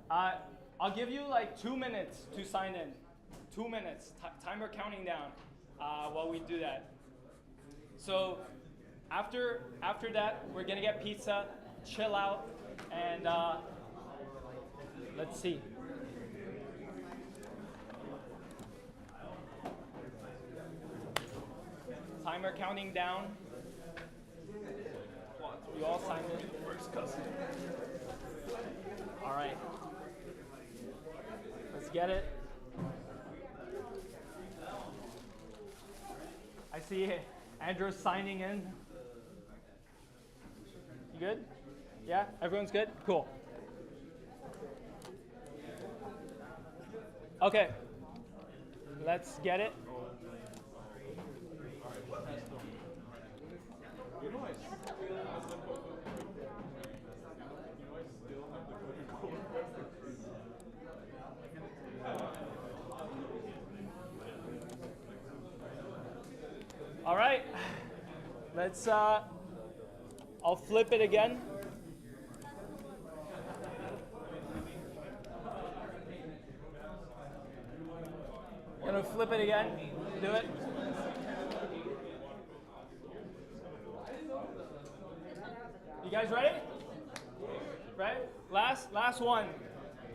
I'll give you like 2 minutes to sign in. 2 minutes. Timer counting down while we do that. So after that, we're gonna get pizza, chill out, and let's see. Timer counting down. You all signed in. First cousin. All right. Let's get it. I see Andrew signing in. You good? Yeah? Everyone's good? Cool. Okay. Let's get it. All right, let's, I'll flip it again. Gonna flip it again, do it. You guys ready? Right? Last one.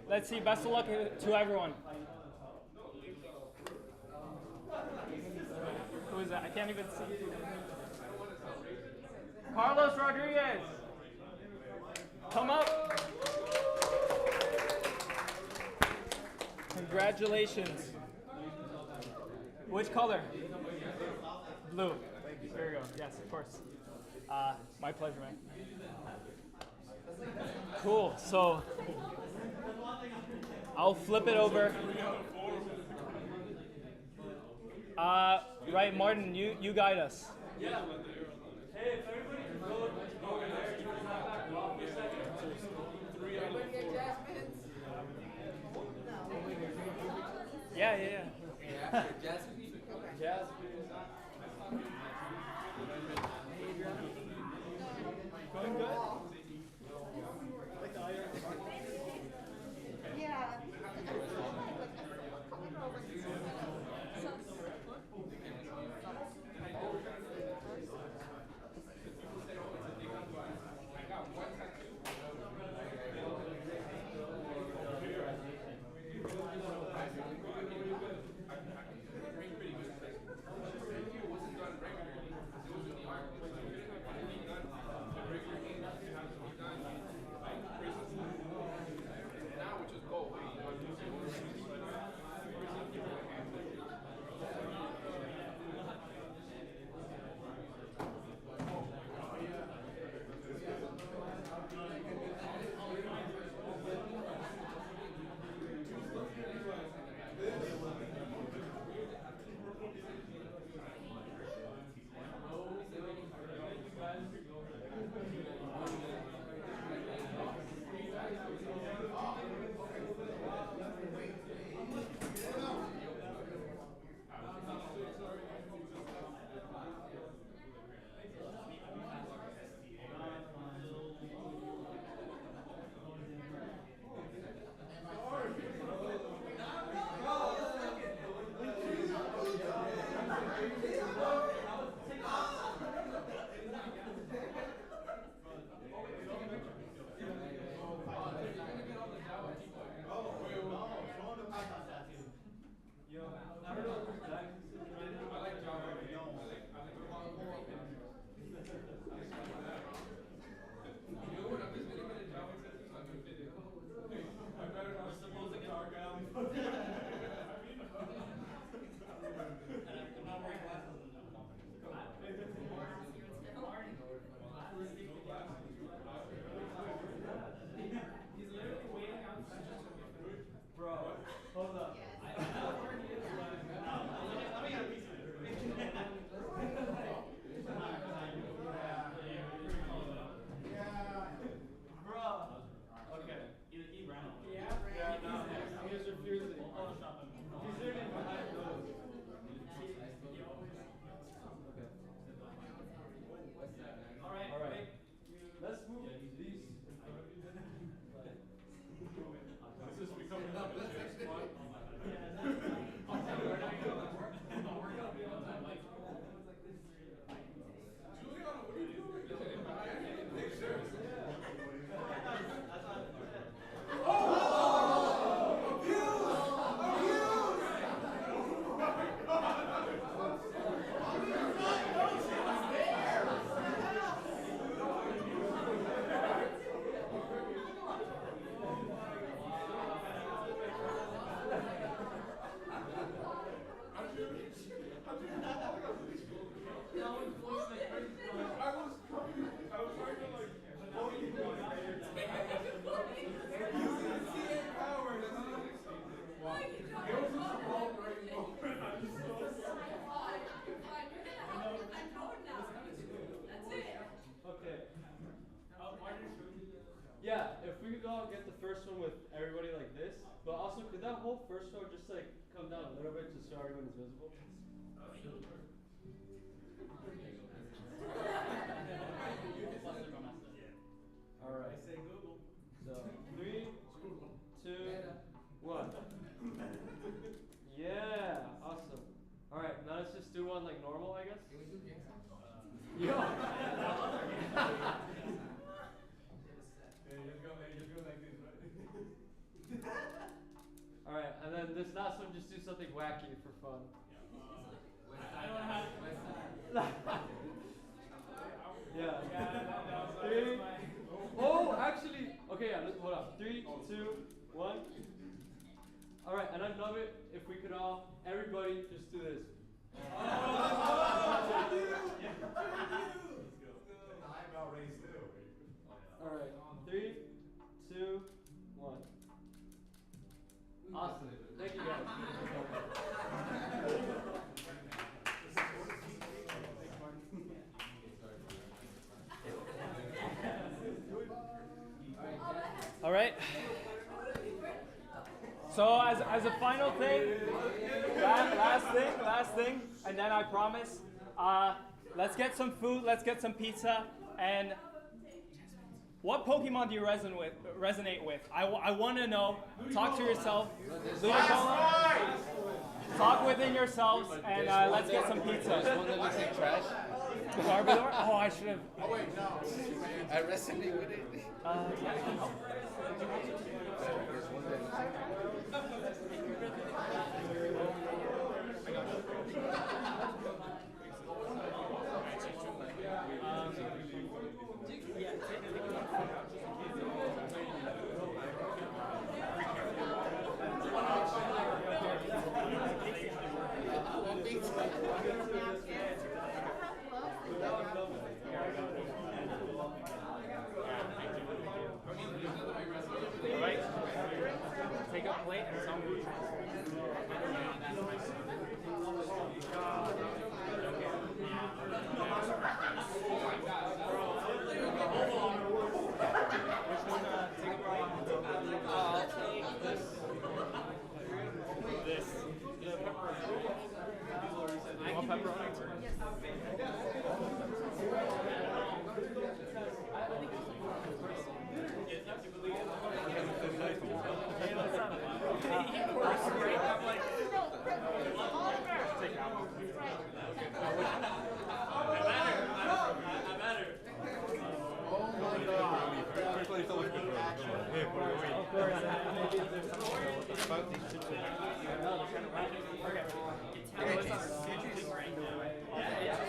Let's see, best of luck to everyone. Who is that? I can't even see. Carlos Rodriguez. Come up. Congratulations. Which color? Blue. There you go. Yes, of course. My pleasure, man. Cool. So I'll flip it over. Right, Martin, you guide us. Yeah. Hey, if everybody can go over there, you can have that coffee second. Everybody get Jasmine's? Yeah. Jasmine. Going good? Yeah. we could all get the first one with everybody like this, but also could that whole first row just like come down a little bit just so everyone is visible? All right. I say Google. So 3, 2, 1. Yeah, awesome. All right, now let's just do one like normal, I guess. Yeah. All right, and then this last one, just do something wacky for fun. Yeah. 3. Oh, actually, okay, yeah, hold on. 3, 2, 1. All right, and I'd love it if we could all, everybody, just do this. All right, 3, 2, 1. Awesome. Thank you guys. All right. So as a final thing, last thing, and then I promise, let's get some food, let's get some pizza, and what Pokemon do you resonate with? I want to know. Talk to yourself. Talk within yourselves, and let's get some pizza. There's one that looks like trash. Garbodor? Oh, I should have. Oh wait, no. I resonate with it. Right. Take a plate and some food. I'll take this. This. You want pepperoni?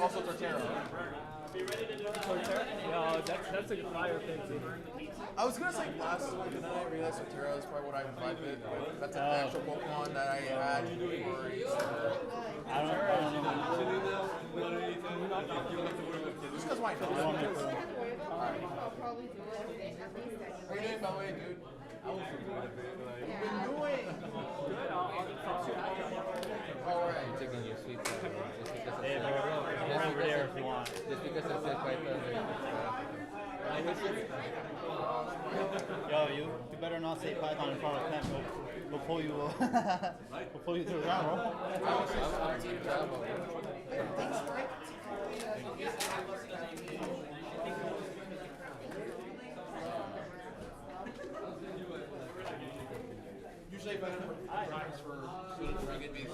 Also Tortero. No, that's a fire thing too. I was gonna say Blastoise, and then I realized Tortero is probably what I implied it with. That's an actual Pokemon that I had for I don't know. just because why not? I'll probably do it at least. How you doing, by the way, dude? I was Good, I'll talk to you after. Alright. Taking your sweet time. Hey, bro, come over there if you want. Just because it says right there. Yo, you better not say Python in front of Pep. We'll pull you. We'll pull you to the ground, bro. I'm Team Java. Usually if I don't practice for students to get these.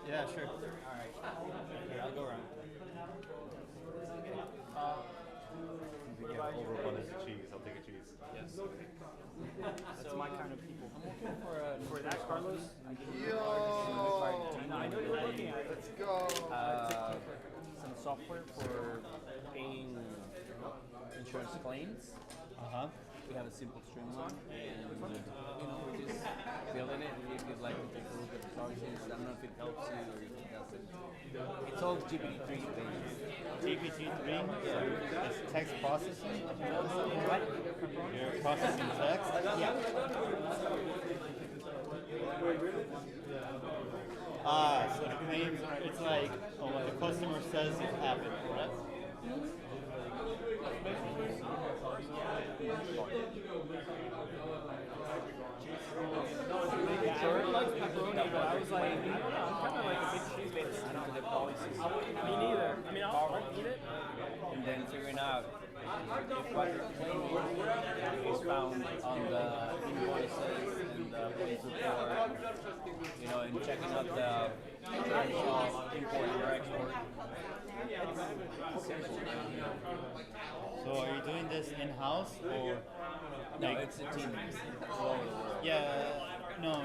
Yeah, sure. All right. Okay, I'll go around. Over abundance of cheese. I'll take a cheese. Yes. That's my kind of people. I'm looking for that, Carlos. Yo! I know you're looking at it. Let's go! Some software for paying insurance claims. Uh-huh. we have a simple streamline, and we're just building it. If you'd like to take a look at the projects, I don't know if it helps you or if it doesn't. It's all GPT-3 based. GPT-3, it's text processing. You're processing text. Yeah. So the claims, it's like what the customer says it happened, correct? Jared likes pepperoni, but I was like, I don't know, I'm kind of like a big cheese based. I don't have policies. Me neither. I mean, I'll eat it. And then figuring out if what you're claiming is found on the invoices and the police report, and checking out the terms of import or export. It's simple. So are you doing this in-house or? No, it's a team all over the world.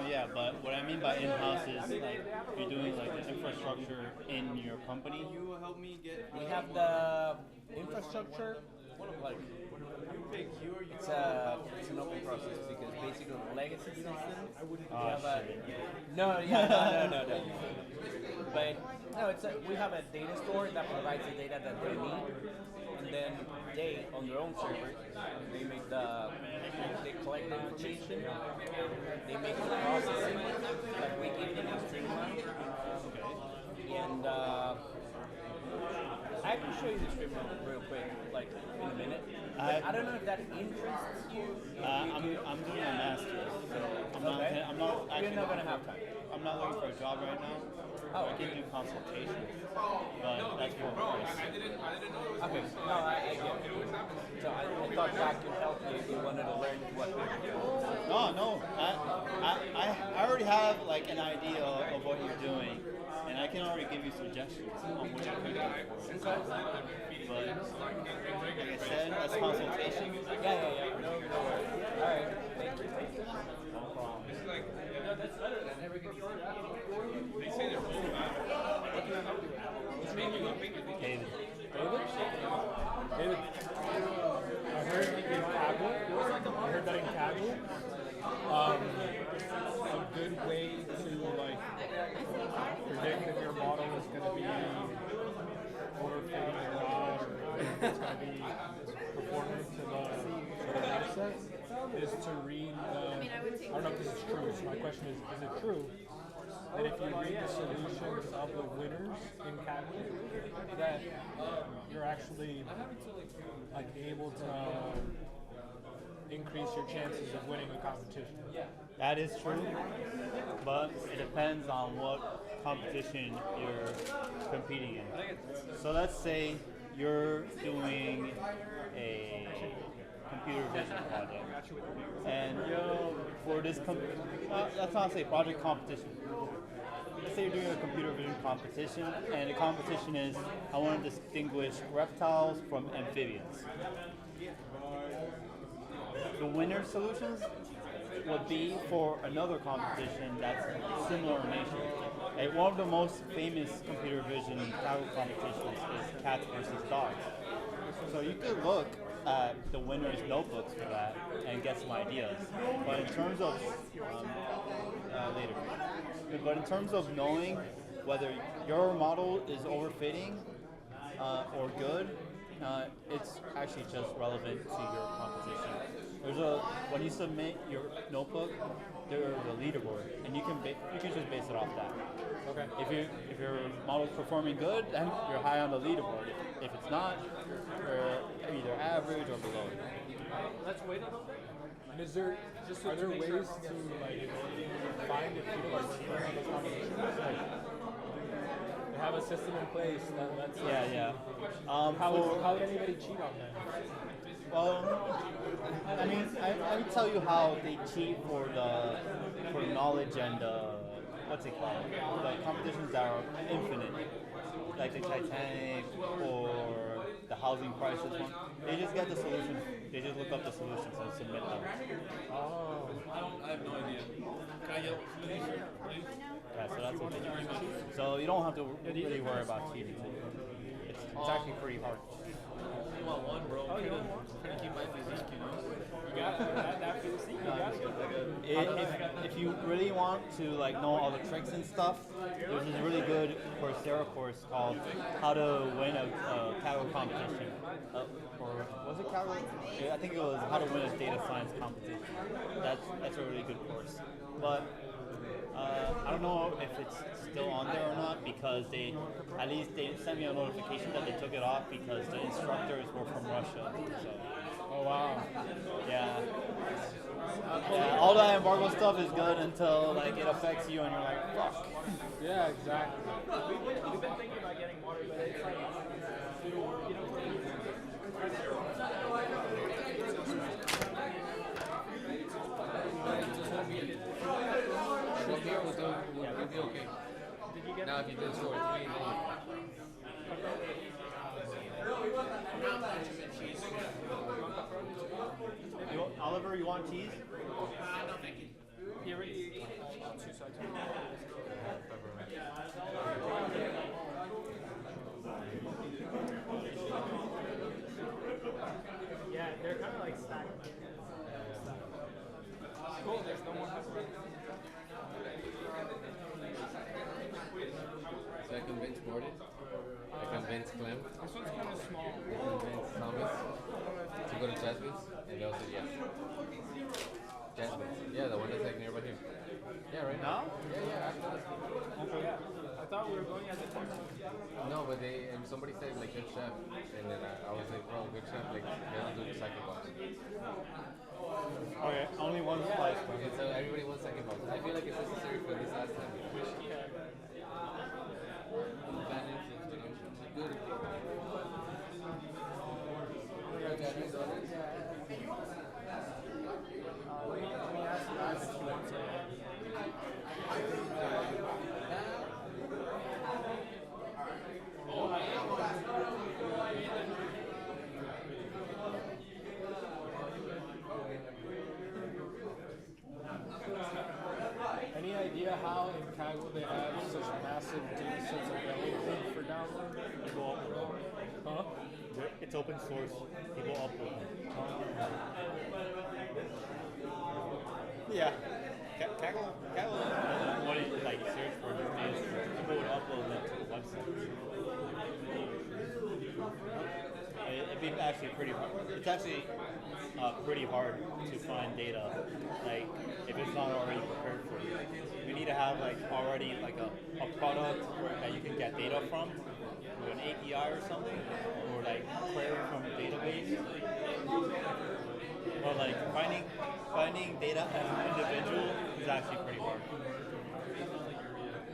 Yeah, but what I mean by in-house is like you're doing like the infrastructure in your company. You will help me get. We have the infrastructure, like it's an open process because basically the legacy system. We have no. But no, we have a data store that provides the data that they need, and then they on their own server they collect the information, they make the processing, like we give them a streamline, and I can show you the streamline real quick, like in a minute. I don't know if that interests you. I'm doing a master's, so I'm not actually. You're not gonna have time. I'm not looking for a job right now. Oh, I can do consultations, but that's for price. Okay, no, I get it. So I thought that could help you if you wanted to learn what they're doing. No, I already have like an idea of what you're doing, and I can already give you suggestions on what you could do for it. But like I said, that's consultation. Yeah. No worries. All right, thank you. No problem. No, that's better than everything you said. David. David, I heard in Kaggle, I heard that in Kaggle, a good way to like predict if your model is going to be overfitting a lot or if it's going to be performant to the data set is to read I don't know if this is true, so my question is it true that if you read the solutions of the winners in Kaggle, that you're actually like able to increase your chances of winning a competition? That is true, but it depends on what competition you're competing in. So let's say you're doing a computer vision project, and for this, let's not say project competition. Let's say you're doing a computer vision competition, and the competition is I want to distinguish reptiles from amphibians. The winner solutions would be for another competition that's similar in nature. One of the most famous computer vision Kaggle competitions is cats versus dogs. So you could look at the winner's notebooks for that and get some ideas. But in terms of later. But in terms of knowing whether your model is overfitting or good, it's actually just relevant to your competition. When you submit your notebook, there's a leaderboard, and you can just base it off that. Okay. If your model is performing good, then you're high on the leaderboard. If it's not, you're either average or below. Let's wait a little bit. And are there ways to like find if people are cheating on those competitions? Like, they have a system in place that lets Yeah. How would anybody cheat on that? Well, I mean, I can tell you how they cheat for knowledge and what's it called? The competitions that are infinite, like the Titanic or the housing crisis one. They just get the solutions. They just look up the solutions and submit them. Oh. I have no idea. Can I get please? Yeah, so that's what they do. So you don't have to really worry about cheating. It's actually pretty hard. want one, bro. Oh, you want one? Trying to keep my physique, you know? You got it. That physique, you got it. If you really want to like know all the tricks and stuff, there's this really good Coursera course called How to Win a Kaggle Competition. Or was it Kaggle? Yeah, I think it was How to Win a Data Science Competition. That's a really good course. But I don't know if it's still on there or not because they sent me a notification that they took it off because the instructors were from Russia. So. Oh, wow. Yeah. Yeah, all that embargo stuff is good until like it affects you and you're like, fuck. Yeah, exactly. We've been thinking about getting water, but it's like, One beer will do. You'll be okay. Now, if you did score 3, then Oliver, you want cheese? no, thank you. Here, you two sides. Yeah, they're kind of like stacked. Cool, there's no more pepperoni. So I convinced Gordon. I convinced Clem. This one's kind of small. I convinced Thomas to go to Jasmine's, and they all said yes. Jasmine's. Yeah, the one that's like nearby here. Yeah, right now? Yeah, after this. Okay. Yeah. I thought we were going as a team. No, but somebody said like good chef, and then I was like, bro, good chef, like doesn't do the second box. Okay, only one slice. And so everybody wants second box. I feel like it's necessary for this last time. Bad influence, but I'm good. Any idea how in Kaggle they have such massive data sets available for download? People upload. Huh? It's open source. People upload. Yeah. Kaggle what do you like search for these days? People would upload them to the website. It'd be actually pretty hard. It's actually pretty hard to find data, like if it's not already prepared for you. You need to have like already like a product that you can get data from, or an API or something, or like query from a database. But like finding data as an individual is actually pretty hard.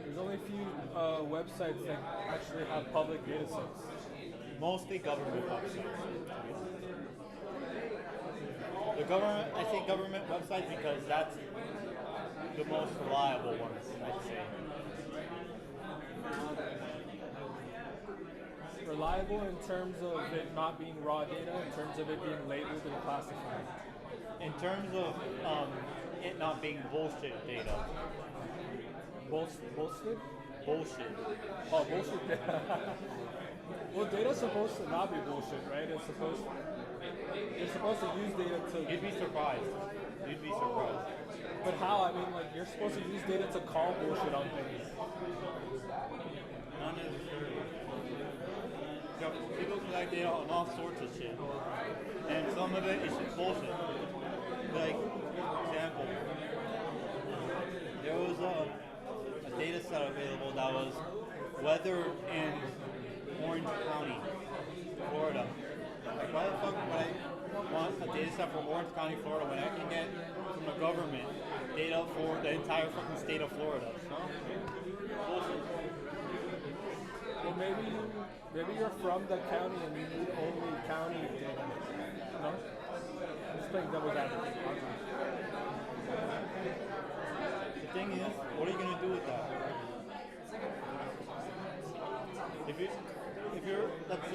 There's only a few websites that actually have public data sets. Mostly government websites. I say government websites because that's the most reliable ones, I'd say. Reliable in terms of it not being raw data, in terms of it being labeled and classified. In terms of it not being bullshit data. Bullshit? Bullshit. Oh, bullshit data. Well, data's supposed to not be bullshit, right? You're supposed to use data to... You'd be surprised. But how? I mean, like, you're supposed to use data to call bullshit on things. Not necessarily. People collect data on all sorts of shit. And some of it is just bullshit. Like, for example, there was a data set available that was weather in Orange County, Florida. Like, why the fuck would I want a data set for Orange County, Florida when I can get from the government data for the entire fucking state of Florida? Huh? Bullshit. Well, maybe you're from the county and you need only county data. No? Just playing devil's advocate. The thing is, what are you gonna do with that? If you're, let's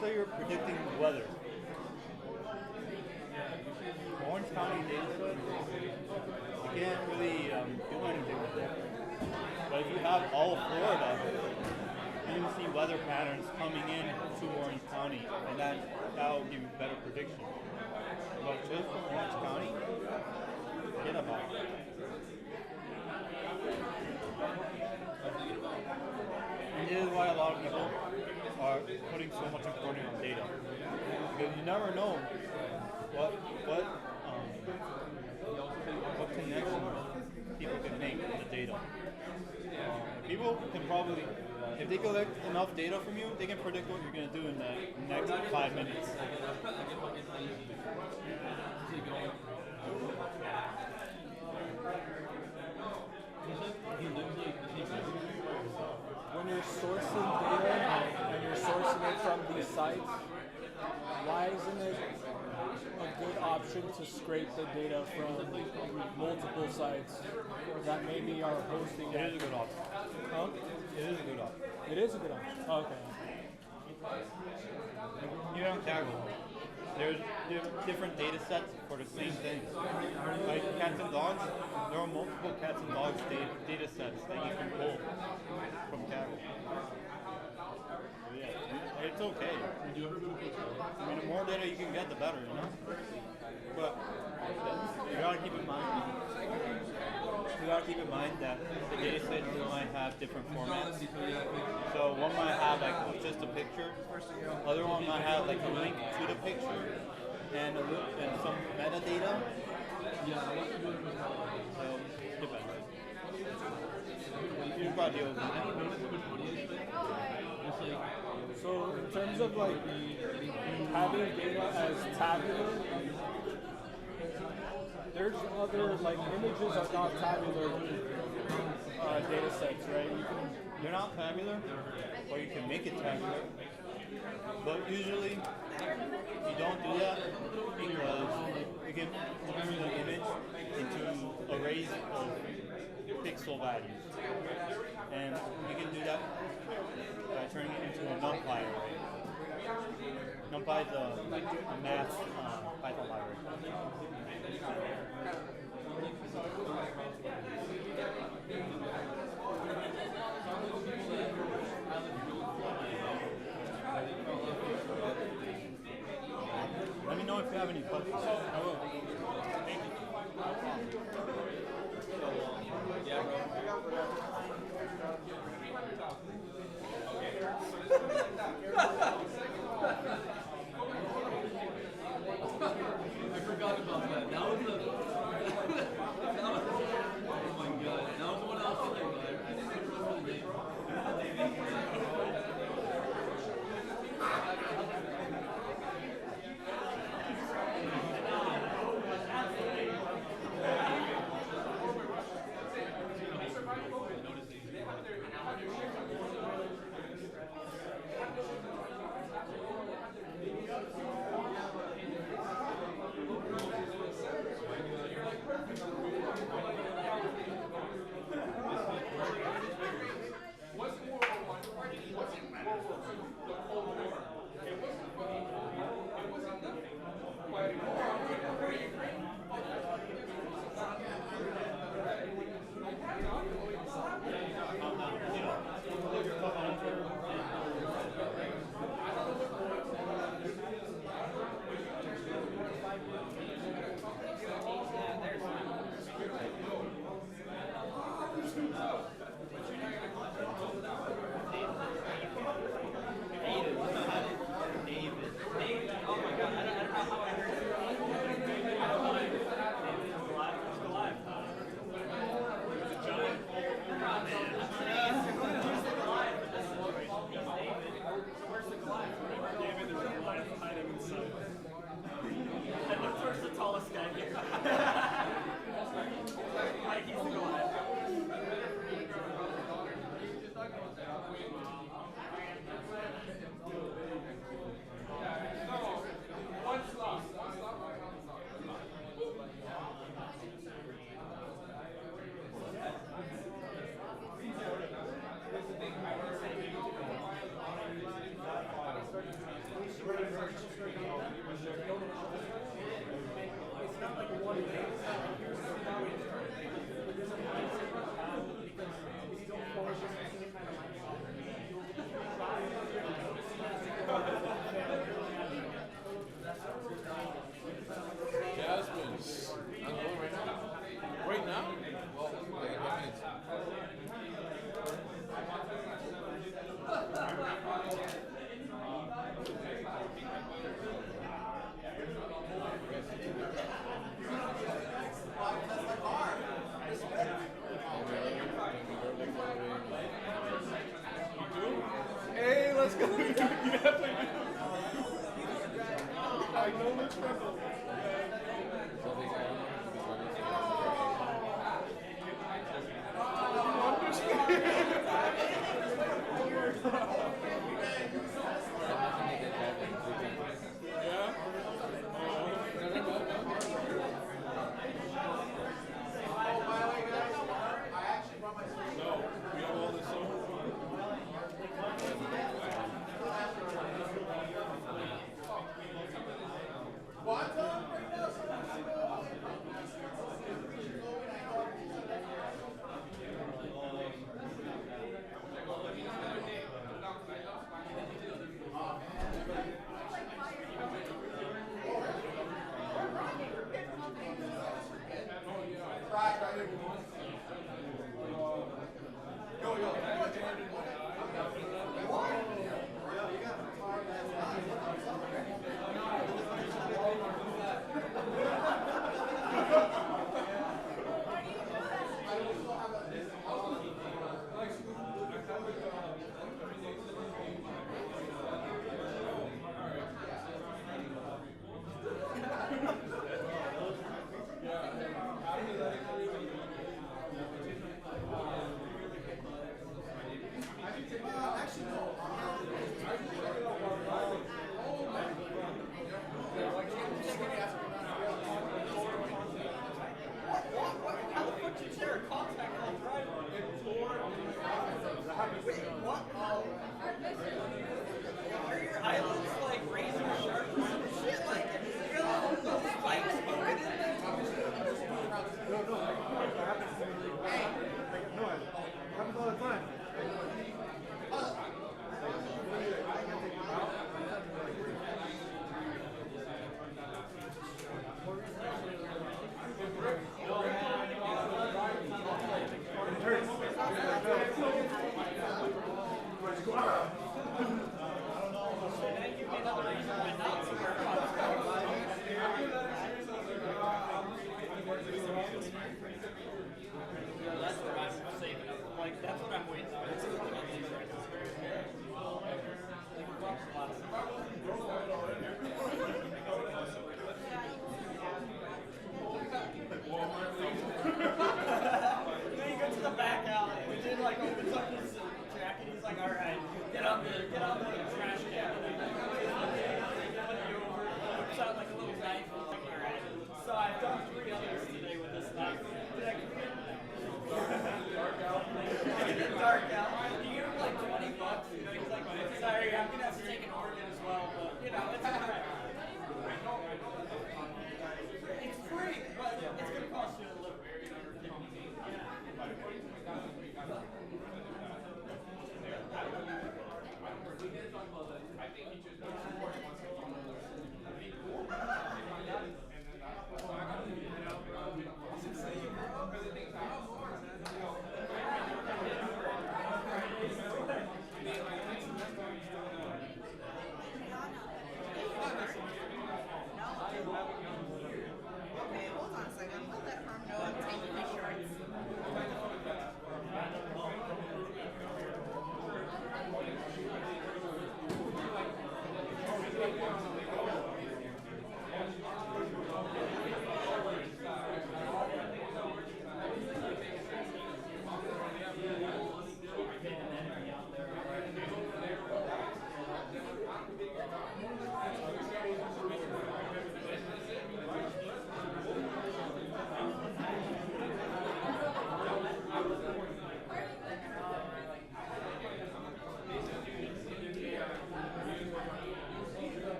say you're predicting the weather. Orange County data set, you can't really do anything with it. But if you have all of Florida, you can see weather patterns coming in to Orange County, and that will give you better prediction. But just for Orange County, forget about it. And this is why a lot of people are putting so much importance on data, because you never know what connection people can make with the data. People can probably, if they collect enough data from you, they can predict what you're going to do in the next 5 minutes. When you're sourcing data and you're sourcing it from these sites, why isn't it a good option to scrape the data from multiple sites that maybe are hosting it? It is a good option. Huh? It is a good option. It is a good option. Oh, okay. Even on Kaggle, there's different data sets for the same thing. Like cats and dogs, there are multiple cats and dogs data sets that you can pull from Kaggle. So yeah, it's okay. I mean, the more data you can get, the better, you know? But you gotta keep in mind, that the data sets might have different formats. So one might have like just a picture, other one might have like a link to the picture and some metadata. So it depends. You gotta deal with that. So in terms of like having data as tabular, there's other like images are not tabular data sets, right? They're not tabular, or you can make it tabular. But usually you don't do that because you can turn the image into arrays of pixel values. And you can do that by turning it into a NumPy array. NumPy is a math Python library. Let me know if you have any questions. I will. Thank you. I forgot about that. That was the. Oh my god. That was the one I was thinking about. I didn't remember the name.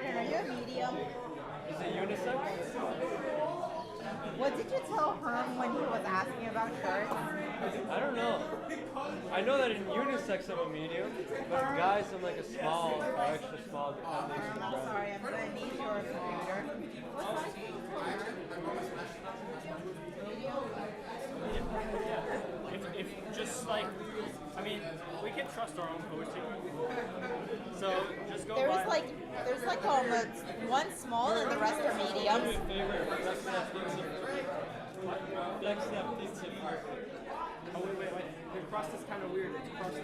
Martin, are you a medium? Is it unisex? What did you tell Herm when he was asking about shirts? I don't know. I know that in unisex I'm a medium, but in guys I'm like a small or extra small. I'm sorry, I'm gonna need your computer. If just like, I mean, we can trust our own coaching. So just go There's by. like one small and the rest are mediums. Oh wait. The crust is kind of weird. It's crusty.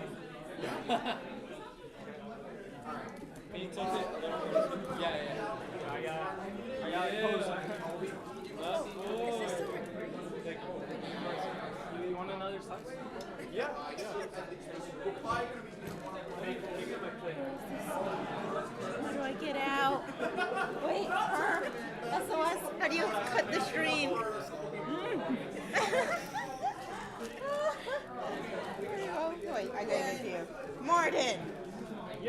Can you tilt it? Yeah. I got it. You want another slice? Yeah. How do I get out? Wait, Herm, SOS, how do you cut the stream? Oh boy, I gave it to you. Martin!